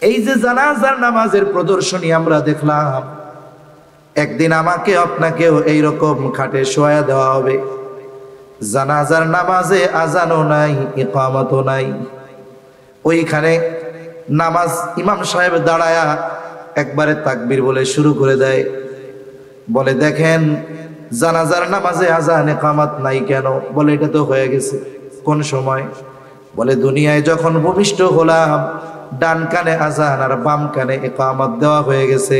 এই যে জানাজার নামাজের প্রদর্শনী আমরা দেখলাম, একদিন আমাকে আপনাকেও এইরকম খাটে শোয়া দেওয়া হবে। জানাজার নামাজে আজানও নাই, ইকামতও নাই। ওইখানে নামাজ ইমাম সাহেব দাঁড়ায়া একবারে তাকবীর বলে শুরু করে দেয়। বলে দেখেন জানাজার নামাজে আজান ইকামত নাই কেন? বলে এটা তো হয়ে গেছে। কোন সময়? বলে দুনিয়ায় যখন ভূমিষ্ঠ হলাম ডান কানে আজান আর বাম কানে ইকামত দেওয়া হয়ে গেছে।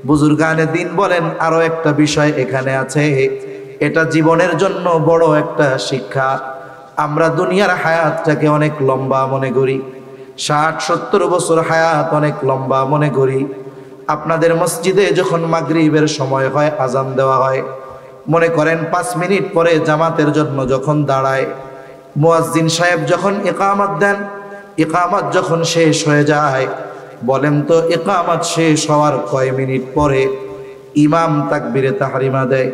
বুজুর্গানে দিন বলেন আরো একটা বিষয় এখানে আছে, এটা জীবনের জন্য বড় একটা শিক্ষা। আমরা দুনিয়ার হায়াতটাকে অনেক লম্বা মনে করি, 60-70 বছর হায়াত অনেক লম্বা মনে করি। আপনাদের মসজিদে যখন মাগরিবের সময় হয় আজান দেওয়া হয়, মনে করেন 5 মিনিট পরে জামাতের জন্য যখন দাঁড়ায়, মুয়াজ্জিন সাহেব যখন ইকামত দেন, ইকামত যখন শেষ হয়ে যায়, বলেন তো ইকামত শেষ হওয়ার কয় মিনিট পরে ইমাম তাকবীরে তাহরিমা দেয়?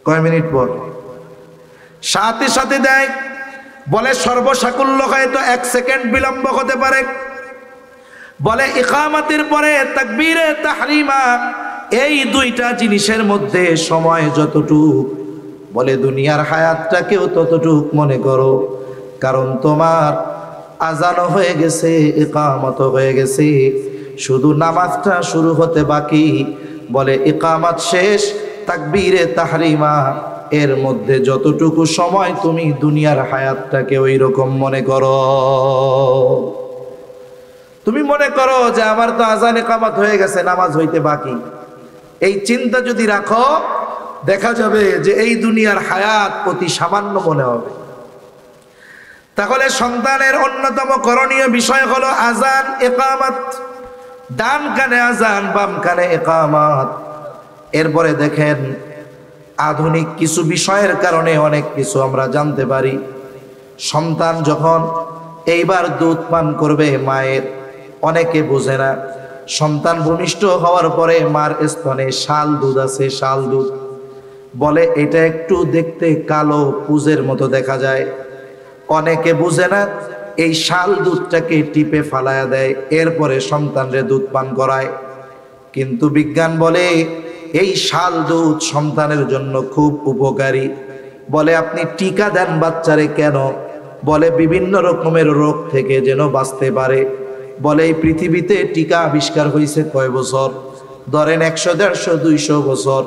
কয় মিনিট পর? সাথে সাথে দেয়। বলে সর্বসাকুল্য হয়তো 1 সেকেন্ড বিলম্ব হতে পারে। বলে ইকামতের পরে তাকবীরে তাহরিমা, এই দুইটা জিনিসের মধ্যে সময় যতটুক, বলে দুনিয়ার হায়াতটাকেও ততটুক মনে করো, কারণ তোমার আজানও হয়ে গেছে, ইকামতও হয়ে গেছে, শুধু নামাজটা শুরু হতে বাকি। বলে ইকামত শেষ, তাকবীরে তাহরিমা, এর মধ্যে যতটুকু সময় তুমি দুনিয়ার হায়াতটাকে ওই রকম মনে করো। তুমি মনে করো যে আমার তো আজান ইকামত হয়ে গেছে, নামাজ হইতে বাকি। এই চিন্তা যদি রাখো, দেখা যাবে যে এই দুনিয়ার হায়াত অতি সামান্য মনে হবে। তাহলে সন্তানের অন্যতম করণীয় বিষয় হলো আজান ইকামত, ডান কানে আজান বাম কানে ইকামত। এরপরে দেখেন আধুনিক কিছু বিষয়ের কারণে অনেক কিছু আমরা জানতে পারি। সন্তান যখন এইবার দুধ পান করবে মায়ের, অনেকে বোঝে না, সন্তান ভূমিষ্ঠ হওয়ার পরে মার স্তনে শাল দুধ আছে, শাল দুধ। বলে এটা একটু দেখতে কালো পুজের মতো দেখা যায়। অনেকে বুঝে না, এই শাল দুধটাকে টিপে ফালায়া দেয়, এরপরে সন্তানরে দুধ পান করায়। কিন্তু বিজ্ঞান বলে এই শাল দুধ সন্তানের জন্য খুব উপকারী। বলে আপনি টিকা দেন বাচ্চারে কেন? বলে বিভিন্ন রকমের রোগ থেকে যেন বাঁচতে পারে। বলে এই পৃথিবীতে টিকা আবিষ্কার হয়েছে কয় বছর? ধরেন 100, 150, 200 বছর,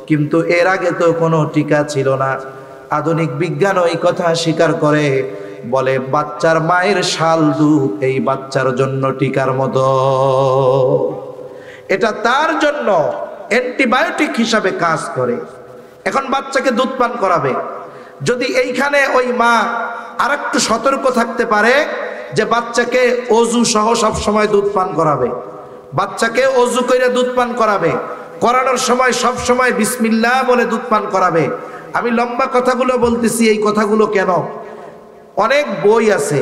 কিন্তু এর আগে তো কোনো টিকা ছিল না। আধুনিক বিজ্ঞান এই কথা স্বীকার করে, বলে বাচ্চার মায়ের শাল দুধ এই বাচ্চার জন্য টিকার মতো। এটা তার জন্য অ্যান্টিবায়োটিক হিসাবে কাজ করে। এখন বাচ্চাকে দুধ পান করাবে, যদি এইখানে ওই মা আরেকটু সতর্ক থাকতে পারে যে বাচ্চাকে অজু সহ সব সময় দুধ পান করাবে, বাচ্চাকে অজু করে দুধ পান করাবে, করানোর সময় সব সময় বিসমিল্লাহ বলে দুধ পান করাবে। আমি লম্বা কথাগুলো বলতেছি, এই কথাগুলো কেন? অনেক বই আছে,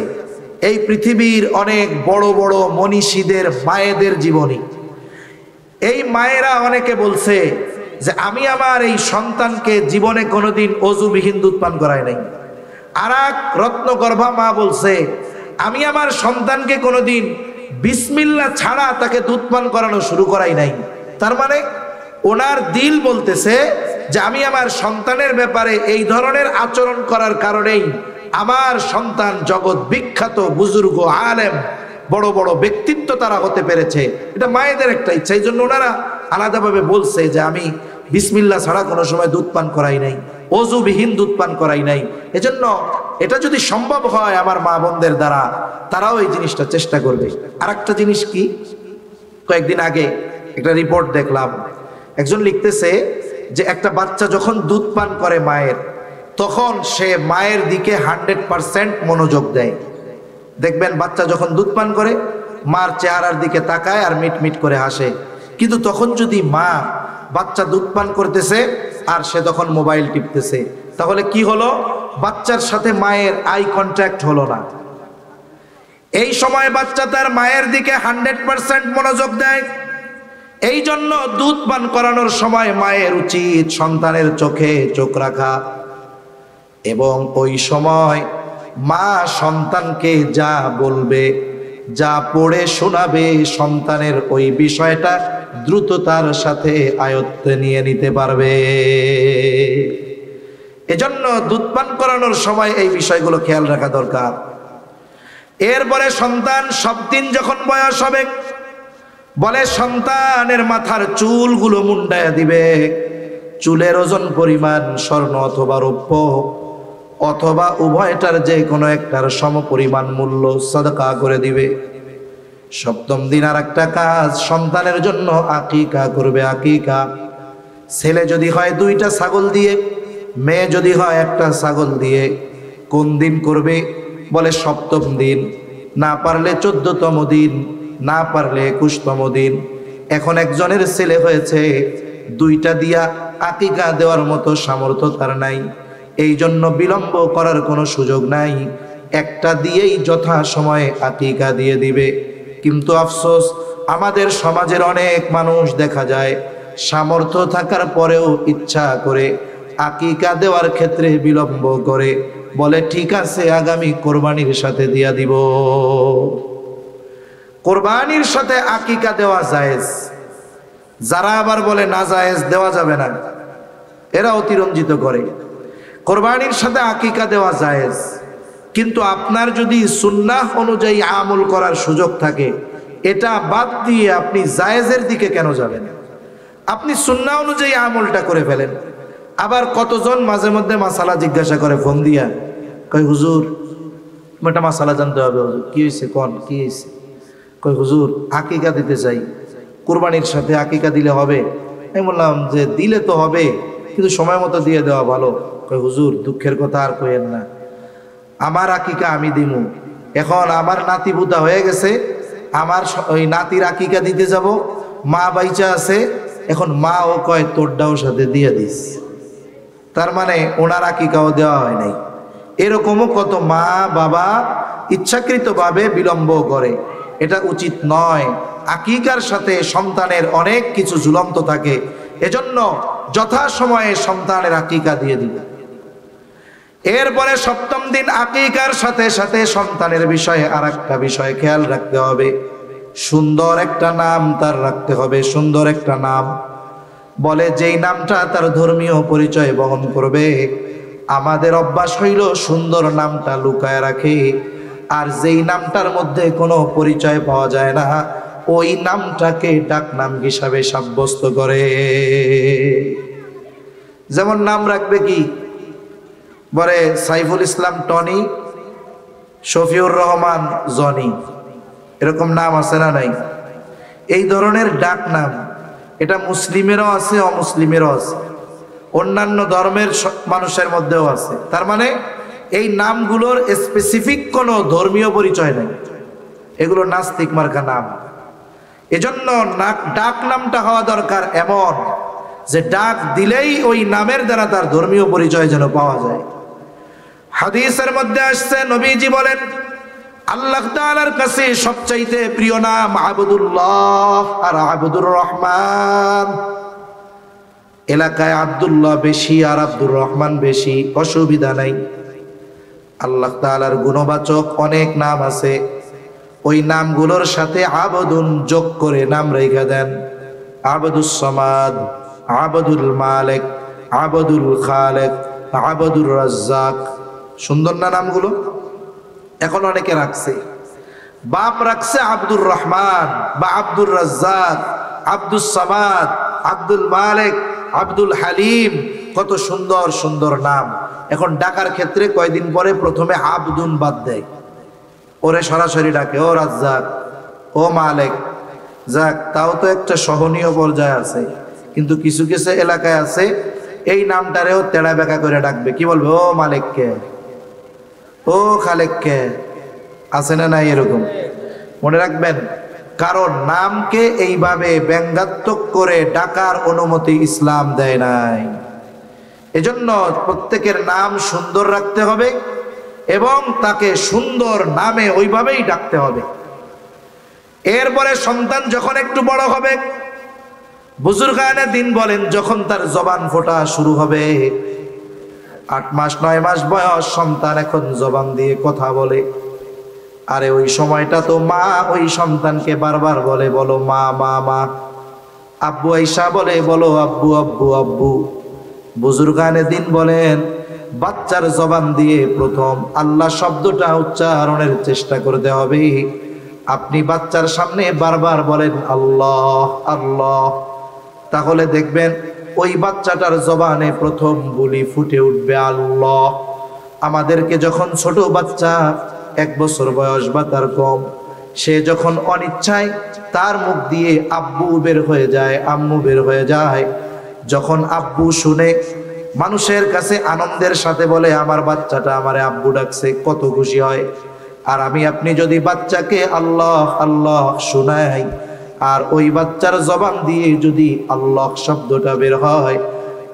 এই পৃথিবীর অনেক বড় বড় মনীষীদের মায়েদের জীবনী। এই মায়েরা অনেকে বলছে যে আমি আমার এই সন্তানকে জীবনে কোনোদিন অজুবিহীন দুধ পান করাই নাই। আর এক রত্নগর্ভা মা বলছে আমি আমার সন্তানকে কোনোদিন বিসমিল্লাহ ছাড়া তাকে দুধ পান করানো শুরু করাই নাই। তার মানে ওনার দিল বলতেছে যে আমি আমার সন্তানের ব্যাপারে এই ধরনের আচরণ করার কারণেই আমার সন্তান জগৎ বিখ্যাত বুজুর্গ আলেম বড় বড় ব্যক্তিত্ব তারা হতে পেরেছে। এটা মায়েদের একটা ইচ্ছা, এই জন্য ওনারা আলাদাভাবে বলছে যে আমি বিসমিল্লাহ ছাড়া কোনো সময় দুধ পান করাই নাই, অজুবিহীন দুধ পান করাই নাই। এজন্য এটা যদি সম্ভব হয় আমার মা বোনদের দ্বারা, তারাও এই জিনিসটা চেষ্টা করবে। আর একটা জিনিস কি, কয়েকদিন আগে একটা রিপোর্ট দেখলাম, একজন লিখতেছে যে একটা বাচ্চা যখন দুধ পান করে মায়ের, তখন সে মায়ের দিকে 100% মনোযোগ দেয়। দেখবেন বাচ্চা যখন দুধ পান করে মার চেহারার দিকে তাকায় আর মিট মিট করে হাসে। কিন্তু তখন যদি মা, বাচ্চা দুধ পান করতেছে আর সে তখন মোবাইল টিপতেছে, তাহলে কি হলো? বাচ্চার সাথে মায়ের আই কন্ট্যাক্ট হলো না। এই সময় বাচ্চা তার মায়ের দিকে 100% মনোযোগ দেয়। এই জন্য দুধ পান করানোর সময় মায়ের উচিত সন্তানের চোখে চোখ রাখা, এবং ওই সময় মা সন্তানকে যা বলবে যা পড়ে শোনাবে সন্তানের ওই বিষয়টা দ্রুততার সাথে আয়ত্তে নিয়ে নিতে পারবে। এজন্য দুধ পান করানোর সময় এই বিষয়গুলো খেয়াল রাখা দরকার। এরপরে সন্তান সব দিন যখন বয়স হবে, বলে সন্তানের মাথার চুলগুলো মুন্ডায়া দিবে। চুলের ওজন পরিমাণ স্বর্ণ অথবা রৌপ্য অথবা উভয়টার যে কোনো একটার সমপরিমাণ মূল্য সাদকা করে দিবে। সপ্তম দিন আর একটা কাজ, সন্তানের জন্য আকিকা করবে। আকিকা, ছেলে যদি হয় 2টা ছাগল দিয়ে, মেয়ে যদি হয় 1টা ছাগল দিয়ে। কোন দিন করবে? বলে সপ্তম দিন, না পারলে 14তম দিন, না পারলে 21তম দিন। এখন একজনের ছেলে হয়েছে, 2টা দিয়া আকিকা দেওয়ার মতো সামর্থ্য তার নাই, এই জন্য বিলম্ব করার কোনো সুযোগ নাই, 1টা দিয়েই যথা সময়ে আকিকা দিয়ে দিবে। কিন্তু আফসোস, আমাদের সমাজের অনেক মানুষ দেখা যায় সামর্থ্য থাকার পরেও ইচ্ছা করে আকিকা দেওয়ার ক্ষেত্রে বিলম্ব করে, বলে ঠিক আছে আগামী কোরবানির সাথে দিয়া দিব। কোরবানির সাথে আকিকা দেওয়া জায়েজ। যারা আবার বলে না জায়েজ, দেওয়া যাবে না, এরা অতিরঞ্জিত করে। কোরবানির সাথে আকিকা দেওয়া জায়েজ, কিন্তু আপনার যদি সুন্নাহ অনুযায়ী আমল করার সুযোগ থাকে, এটা বাদ দিয়ে আপনি জায়েজের দিকে কেন যাবেন? আপনি সুন্নাহ অনুযায়ী আমলটা করে ফেলেন। আবার কতজন মাঝে মধ্যে মাসালা জিজ্ঞাসা করে ফোন দিয়া, কই হুজুর একটা মাসালা জানতে হবে। হুজুর কি হয়েছে? কোন কি হয়েছে? কই হুজুর আকিকা দিতে চাই, কুরবানির সাথে আকিকা দিলে হবে? আমি বললাম যে দিলে তো হবে, কিন্তু সময় মতো দিয়ে দেওয়া ভালো। কই হুজুর দুঃখের কথা আর কইেন না, আমার আকিকা আমি দিমু। এখন আমার নাতি বুতা হয়ে গেছে, আমার ওই নাতির আকিকা দিতে যাব, মা বাইচা আছে, এখন মা ও কয় তোরটাও সাথে দিয়ে দিস। তার মানে ওনার আকিকাও দেওয়া হয় নাই। এরকমও কত মা বাবা ইচ্ছাকৃতভাবে বিলম্ব করে, এটা উচিত নয়। আকিকার সাথে সন্তানের অনেক কিছু ঝুলন্ত থাকে, এজন্য যথাসময়ে সন্তানের আকিকা দিয়ে দিবে। এরপরে সপ্তম দিন আকিকার সাথে সাথে সন্তানের বিষয়ে আর একটা বিষয় খেয়াল রাখতে হবে, সুন্দর একটা নাম তার রাখতে হবে। সুন্দর একটা নাম, বলে যেই নামটা তার ধর্মীয় পরিচয় বহন করবে। আমাদের অভ্যাস হইল সুন্দর নামটা লুকায় রাখে, আর যেই নামটার মধ্যে কোনো পরিচয় পাওয়া যায় না, ওই নামটাকে ডাকনাম হিসাবে সাব্যস্ত করে। যেমন নাম রাখবে কি, বলে সাইফুল ইসলাম টনি, শফিউর রহমান জনি, এরকম নাম আছে না নাই? এই ধরনের ডাক নাম, এটা মুসলিমেরও আছে অমুসলিমেরও আছে, অন্যান্য ধর্মের মানুষের মধ্যেও আছে। তার মানে এই নামগুলোর স্পেসিফিক কোনো ধর্মীয় পরিচয় নেই, এগুলো নাস্তিক মার্কা নাম। এজন্য ডাক নামটা হওয়া দরকার এমন যে ডাক দিলেই ওই নামের দ্বারা তার ধর্মীয় পরিচয় যেন পাওয়া যায়। হাদিসের মধ্যে আসছে, নবীজি বলেন আল্লাহ তাআলার কাছে সবচাইতে প্রিয় নাম আবদুল্লাহ আর আবদুর রহমান। এলাকায় আব্দুল্লাহ বেশি আর আব্দুর রহমান বেশি, অসুবিধা নাই। আল্লাহ তাআলার গুণবাচক অনেক নাম আছে, ওই নামগুলোর সাথে আবদুন যোগ করে নাম রেখে দেন। আবদুস সামাদ, আবদুল মালিক, আবদুল খালেক, আবদুর রাজ্জাক। সুন্দর না নামগুলো? এখন অনেকে রাখছে, বাপ রাখছে আব্দুর রহমান বা আব্দুর রাজ্জাক, আব্দুস সামাদ, আব্দুল মালিক, আব্দুল হালিম, কত সুন্দর সুন্দর নাম। এখন ডাকার ক্ষেত্রে কয়দিন পরে প্রথমে আব্দুন বাদ দেয়, ওরে সরাসরি ডাকে ও রাজ্জাক, ও মালিক। যাক, তাও তো একটা সহনীয় পর্যায়ে আছে। কিন্তু কিছু কিছু এলাকায় আছে এই নামটারেও তেড়া বেঁকা করে ডাকবে, কি বলবে? ও মালিককে, ও খালেককে। আছে না নাই এরকম? মনে রাখবেন, কারণ নামকে এইভাবে ব্যঙ্গাত্মক করে ডাকার অনুমতি ইসলাম দেয় নাই। এজন্য প্রত্যেকের নাম সুন্দর রাখতে হবে এবং তাকে সুন্দর নামে ওইভাবেই ডাকতে হবে। এরপরে সন্তান যখন একটু বড় হবে, বুজুর্গানে দিন বলেন, যখন তার জবান ফোটা শুরু হবে, 8 মাস 9 মাস বয়স, সন্তান এখন জবান দিয়ে কথা বলে। আরে ওই সময়টা তো মা ওই সন্তানকে বারবার বলে, বলো মা মা মা। আব্বু আইসা বলে, বলো আব্বু আব্বু আব্বু। বুজুর্গানে দিন বলেন, বাচ্চার জবান দিয়ে প্রথম আল্লাহ শব্দটা উচ্চারণের চেষ্টা করতে হবে। আপনি বাচ্চার সামনে বারবার বলেন আল্লাহ আল্লাহ, তাহলে দেখবেন ওই বাচ্চাটার জবানে প্রথম বুলি ফুটে উঠবে আল্লাহ। আমাদেরকে যখন ছোট বাচ্চা 1 বছর বয়স বা তার কম, সে যখন অনিচ্ছায় তার মুখ দিয়ে আব্বু বের হয়ে যায়, আম্মু বের হয়ে যায়, যখন আব্বু শুনে মানুষের কাছে আনন্দের সাথে বলে আমার বাচ্চাটা আমারে আব্বু ডাকছে, কত খুশি হয়। আর আমি আপনি যদি বাচ্চাকে আল্লাহ আল্লাহ শোনাই, আর ওই বাচ্চার জবান দিয়ে যদি আল্লাহ শব্দটা বের হয়,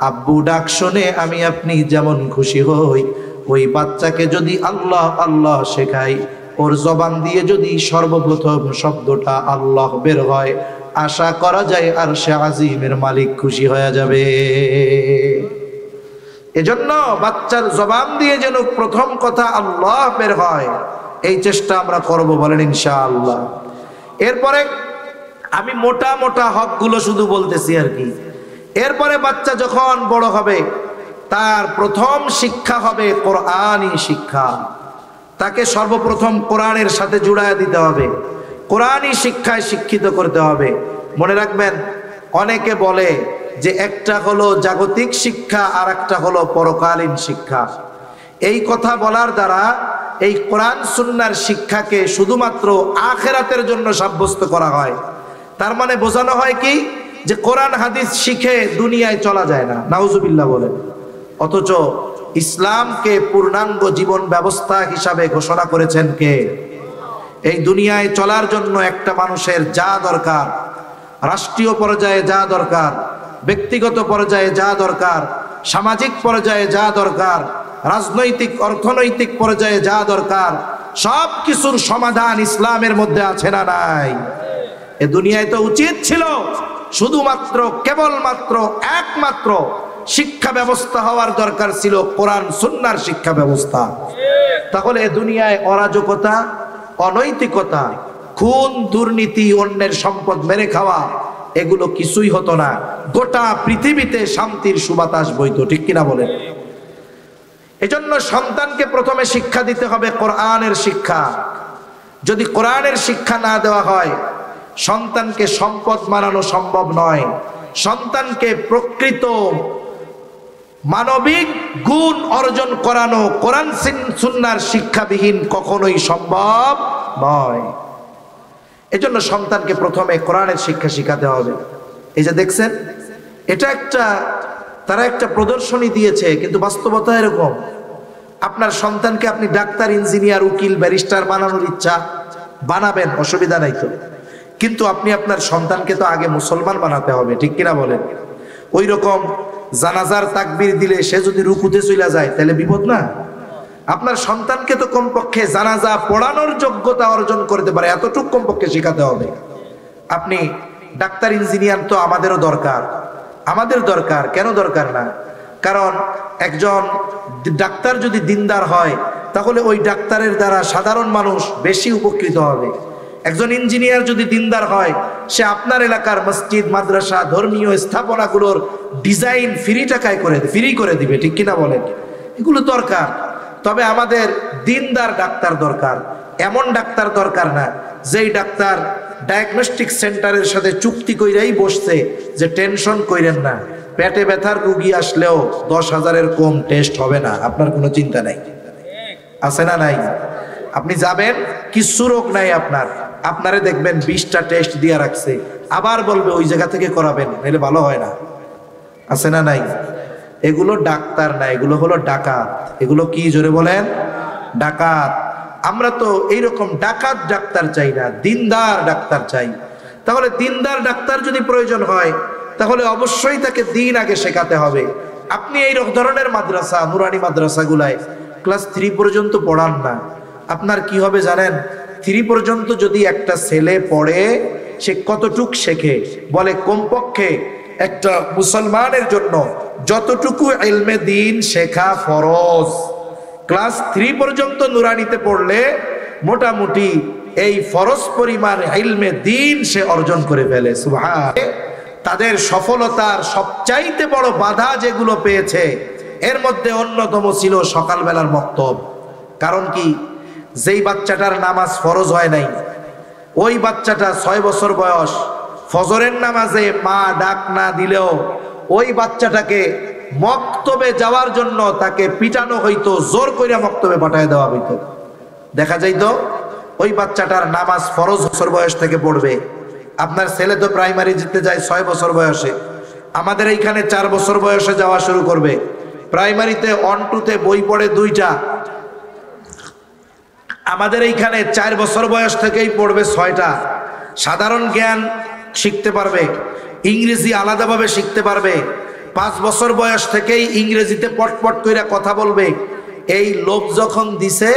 আব্বু ডাক শুনে আমি আপনি যেমন খুশি হই, ওই বাচ্চাকে যদি আল্লাহ আল্লাহ শেখাই, ওর জবান দিয়ে যদি সর্বপ্রথম শব্দটা আল্লাহ বের হয়, আশা করা যায় আরশে আজিমের মালিক খুশি হয়ে যাবে। এজন্য বাচ্চার জবান দিয়ে যেন প্রথম কথা আল্লাহ বের হয়, এই চেষ্টা আমরা করব, বলেন ইনশাআল্লাহ। এরপরে আমি মোটা মোটা হকগুলো শুধু বলতেছি আর কি। এরপরে বাচ্চা যখন বড় হবে, তার প্রথম শিক্ষা হবে কোরআনী শিক্ষা। তাকে সর্বপ্রথম কোরআনের সাথে জুড়ায় দিতে হবে, কোরআনী শিক্ষায় শিক্ষিত করতে হবে। মনে রাখবেন, অনেকে বলে যে একটা হলো জাগতিক শিক্ষা আর একটা হলো পরকালীন শিক্ষা। এই কথা বলার দ্বারা এই কোরআন সুন্নাহর শিক্ষাকে শুধুমাত্র আখিরাতের জন্য সাব্যস্ত করা হয়। তার মানে বোঝানো হয় কি, যে কোরআন হাদিস শিখে দুনিয়ায় চলা যায় না, নাউজুবিল্লাহ বলেন। অথচ ইসলামকে পূর্ণাঙ্গ জীবন ব্যবস্থা হিসাবে ঘোষণা করেছেন কে? এই দুনিয়ায় চলার জন্য একটা মানুষের যা দরকার, রাষ্ট্রীয় পর্যায়ে যা দরকার, ব্যক্তিগত পর্যায়ে যা দরকার, সামাজিক পর্যায়ে যা দরকার, রাজনৈতিক অর্থনৈতিক পর্যায়ে যা দরকার, সব কিছুর সমাধান ইসলামের মধ্যে আছে না নাই? এ দুনিয়ায় তো উচিত ছিল শুধুমাত্র কেবলমাত্র একমাত্র শিক্ষা ব্যবস্থা হওয়ার দরকার ছিল কোরআন সুন্নাহর শিক্ষা ব্যবস্থা। তাহলে এ দুনিয়ায় অরাজকতা, অনৈতিকতা, খুন, দুর্নীতি, অন্যের সম্পদ মেরে খাওয়া, এগুলো কিছুই হতো না। গোটা পৃথিবীতে শান্তির সুবাতাস বইতো, ঠিক কিনা বলেন? এজন্য সন্তানকে প্রথমে শিক্ষা দিতে হবে কোরআনের শিক্ষা। যদি কোরআনের শিক্ষা না দেওয়া হয়, সন্তানকে সম্পদ বানানো সম্ভব নয়। সন্তানকে প্রকৃত মানবিক গুণ অর্জন করানো কোরআন সুন্নাহর শিক্ষাবিহীন কখনোই সম্ভব নয়। এজন্য সন্তানকে প্রথমে কোরআনের শিক্ষা শিখাতে হবে। এই যে দেখছেন, এটা তারা একটা প্রদর্শনী দিয়েছে, কিন্তু বাস্তবতা এরকম। আপনার সন্তানকে আপনি ডাক্তার, ইঞ্জিনিয়ার, উকিল, ব্যারিস্টার বানানোর ইচ্ছা, বানাবেন, অসুবিধা নাই তো। কিন্তু আপনি আপনার সন্তানকে তো আগে মুসলমান বানাতে হবে, ঠিক কিনা বলেন? ওই রকম জানাজার তাকবীর দিলে সে যদি রুকুতে চলে যায়, তাহলে বিপদ না? আপনার সন্তানকে তো কমপক্ষে জানাজা পড়ানোর যোগ্যতা অর্জন করতে পারে, এতটুকু কমপক্ষে শেখাতে হবে। আপনি ডাক্তার, ইঞ্জিনিয়ার তো আমাদেরও দরকার, আমাদের দরকার। কেন দরকার না? কারণ একজন ডাক্তার যদি দিনদার হয়, তাহলে ওই ডাক্তারের দ্বারা সাধারণ মানুষ বেশি উপকৃত হবে। একজন ইঞ্জিনিয়ার যদি দিনদার হয়, সে আপনার এলাকার মসজিদ, মাদ্রাসা, ধর্মীয় স্থাপনাগুলোর ডিজাইন ফ্রি করে দিবে, ঠিক কিনা বলেন? এগুলো দরকার। তবে আমাদের দিনদার ডাক্তার দরকার। এমন ডাক্তার দরকার না যেই ডাক্তার ডায়াগনস্টিক সেন্টারের সাথে চুক্তি কইরাই বসছে যে টেনশন কইরেন না, পেটে ব্যথার রুগী আসলেও 10,000-এর কম টেস্ট হবে না, আপনার কোনো চিন্তা নাই। আছে না নাই? আপনি যাবেন, কিছু রোগ নাই আপনারে দেখবেন 20টা টেস্ট দিয়া রাখছে, আবার বলবে ওই জায়গা থেকে করাবেন, নাহলে ভালো হয় না। আছে না নাই? এগুলো ডাক্তার না, এগুলো হলো ডাকাত। এগুলো কি, জোরে বলেন? ডাকাত। আমরা তো এইরকম ডাকাত ডাক্তার চাই না, দিনদার ডাক্তার চাই। তাহলে দিনদার ডাক্তার যদি প্রয়োজন হয়, তাহলে অবশ্যই তাকে দিন আগে শেখাতে হবে। আপনি এই ধরনের মাদ্রাসা, নুরানি মাদ্রাসাগুলায় ক্লাস 3 পর্যন্ত পড়ান না। আপনার কি হবে জানেন? 3 পর্যন্ত যদি একটা ছেলে পড়ে, সে কতটুক শেখে? বলে কমপক্ষে একটা মুসলমানের জন্য যতটুকু ইলমে দিন শেখা ফরজ। ক্লাস 3 পর্যন্ত নুরানিতে পড়লে মোটামুটি এই ফরজ পরিমাণ ইলমে দ্বীন সে অর্জন করে ফেলে। সুবহান। তাদের সফলতার সবচাইতে বড় বাধা যেগুলো পেয়েছে এর মধ্যে অন্যতম ছিল সকালবেলার মক্তব। কারণ কি, যেই বাচ্চাটার নামাজ ফরজ হয় নাই, ওই বাচ্চাটা 6 বছর বয়স, ফজরের নামাজে মা ডাক না দিলেও ওই বাচ্চাটাকে মক্তবে যাওয়ার জন্য তাকে পিটানো হইতো, জোর কইরা মক্তবে পাঠায় দেওয়া হইতো। দেখা যাইতো ওই বাচ্চাটার নামাজ ফরজ বছর বয়স থেকে পড়বে। আপনার ছেলে তো প্রাইমারি যেতে যায় 6 বছর বয়সে, আমাদের এইখানে 4 বছর বয়সে যাওয়া শুরু করবে। প্রাইমারিতে 1 2 তে বই পড়ে 2টা, আমাদের এইখানে 4 বছর বয়স থেকেই পড়বে 6টা। সাধারণ জ্ঞান শিখতে পারবে, ইংরেজি আলাদাভাবে শিখতে পারবে, 5 বছর বয়স থেকেই ইংরেজিতে পটপট কইরা কথা বলবে। এই লোভ যখন দিছে,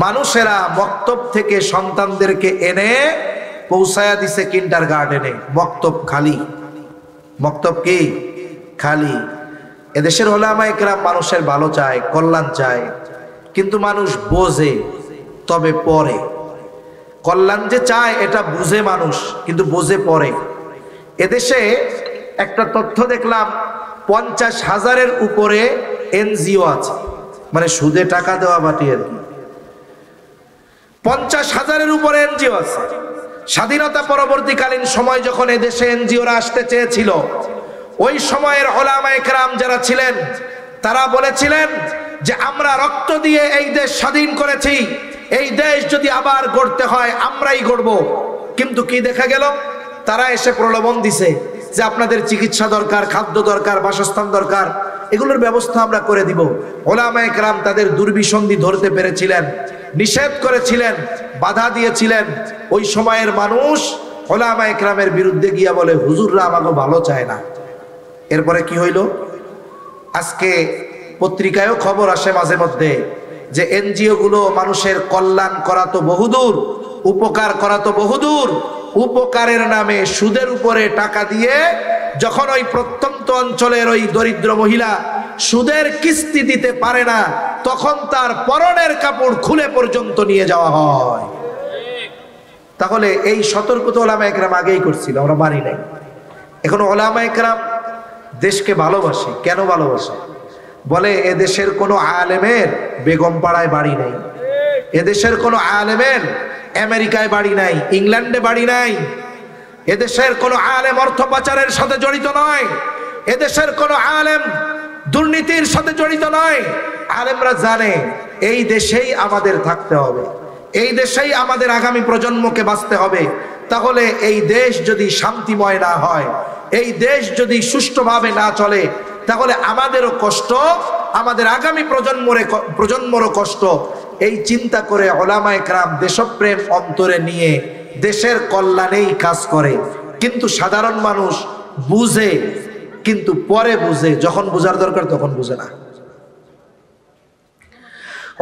মানুষেরা মক্তব থেকে সন্তানদেরকে এনে পৌঁছায়া দিছে কিন্ডারগার্টেনে। মক্তব খালি, মক্তব কি খালি। এদেশের উলামায়ে কেরাম মানুষের ভালো চায়, কল্যাণ চায়, কিন্তু মানুষ বোঝে তবে পরে। কল্যাণ যে চায় এটা বুঝে মানুষ, কিন্তু বোঝে পরে। এদেশে একটা তথ্য দেখলাম, 50,000-এর উপরে এনজিও আছে, মানে সুদে টাকা দেওয়া বাটি আর কি। 50,000-এর উপরে এনজিও আছে। স্বাধীনতা পরবর্তীকালীন সময় যখন এদেশে এনজিওরা আসতে চেয়েছিল, ওই সময়ের উলামায়ে কেরাম যারা ছিলেন তারা বলেছিলেন যে আমরা রক্ত দিয়ে এই দেশ স্বাধীন করেছি, এই দেশ যদি আবার গড়তে হয় আমরাই গড়ব। কিন্তু কি দেখা গেল, তারা এসে প্রলোভন দিছে যে আপনাদের চিকিৎসা দরকার, খাদ্য দরকার, বাসস্থান দরকার, এগুলোর ব্যবস্থা আমরা করে দিব। উলামায়ে কেরাম তাদের দুর্বিসন্ধি ধরতে পেরেছিলেন, নিষেধ করেছিলেন, বাধা দিয়েছিলেন। ওই সময়ের মানুষ উলামায়ে কেরামের বিরুদ্ধে গিয়া বলে হুজুররা আমাকে ভালো চায় না। এরপরে কি হইল, আজকে পত্রিকায়ও খবর আসে মাঝে মধ্যে যে এনজিও গুলো মানুষের কল্যাণ করা তো বহুদূর, উপকার করা তো বহুদূর, উপকারের নামে সুদের উপরে টাকা দিয়ে যখন ওই প্রত্যন্ত অঞ্চলের ওই দরিদ্র মহিলা সুদের কিস্তি দিতে পারে না, তখন তার পরনের কাপড় খুলে পর্যন্ত নিয়ে যাওয়া হয়। তাহলে এই সতর্কতা উলামায়ে কেরাম আগেই করছিল, আমরা মানি নাই। এখন উলামায়ে কেরাম দেশকে ভালোবাসে। কেন ভালোবাসে? বলে এদেশের কোনো আলেমের বেগম পাড়ায় বাড়ি নাই, এদেশের কোনো আলেমের আমেরিকায় বাড়ি নাই, ইংল্যান্ডে বাড়ি নাই, এদেশের কোনো আলেম অর্থ পাচারের সাথে জড়িত নয়, এদেশের কোনো আলেম দুর্নীতির সাথে জড়িত নয়। আলেমরা জানে এই দেশেই আমাদের থাকতে হবে, এই দেশেই আমাদের আগামী প্রজন্মকে বাঁচতে হবে। তাহলে এই দেশ যদি শান্তিময় না হয়, এই দেশ যদি সুষ্ঠুভাবে না চলে, তাহলে আমাদেরও কষ্ট, আমাদের আগামী প্রজন্মরও কষ্ট। এই চিন্তা করে উলামায়ে কেরাম দেশপ্রেম অন্তরে নিয়ে দেশের কল্যাণেই কাজ করে। কিন্তু সাধারণ মানুষ বুঝে, কিন্তু পরে বুঝে, যখন বুঝার দরকার তখন বুঝে না।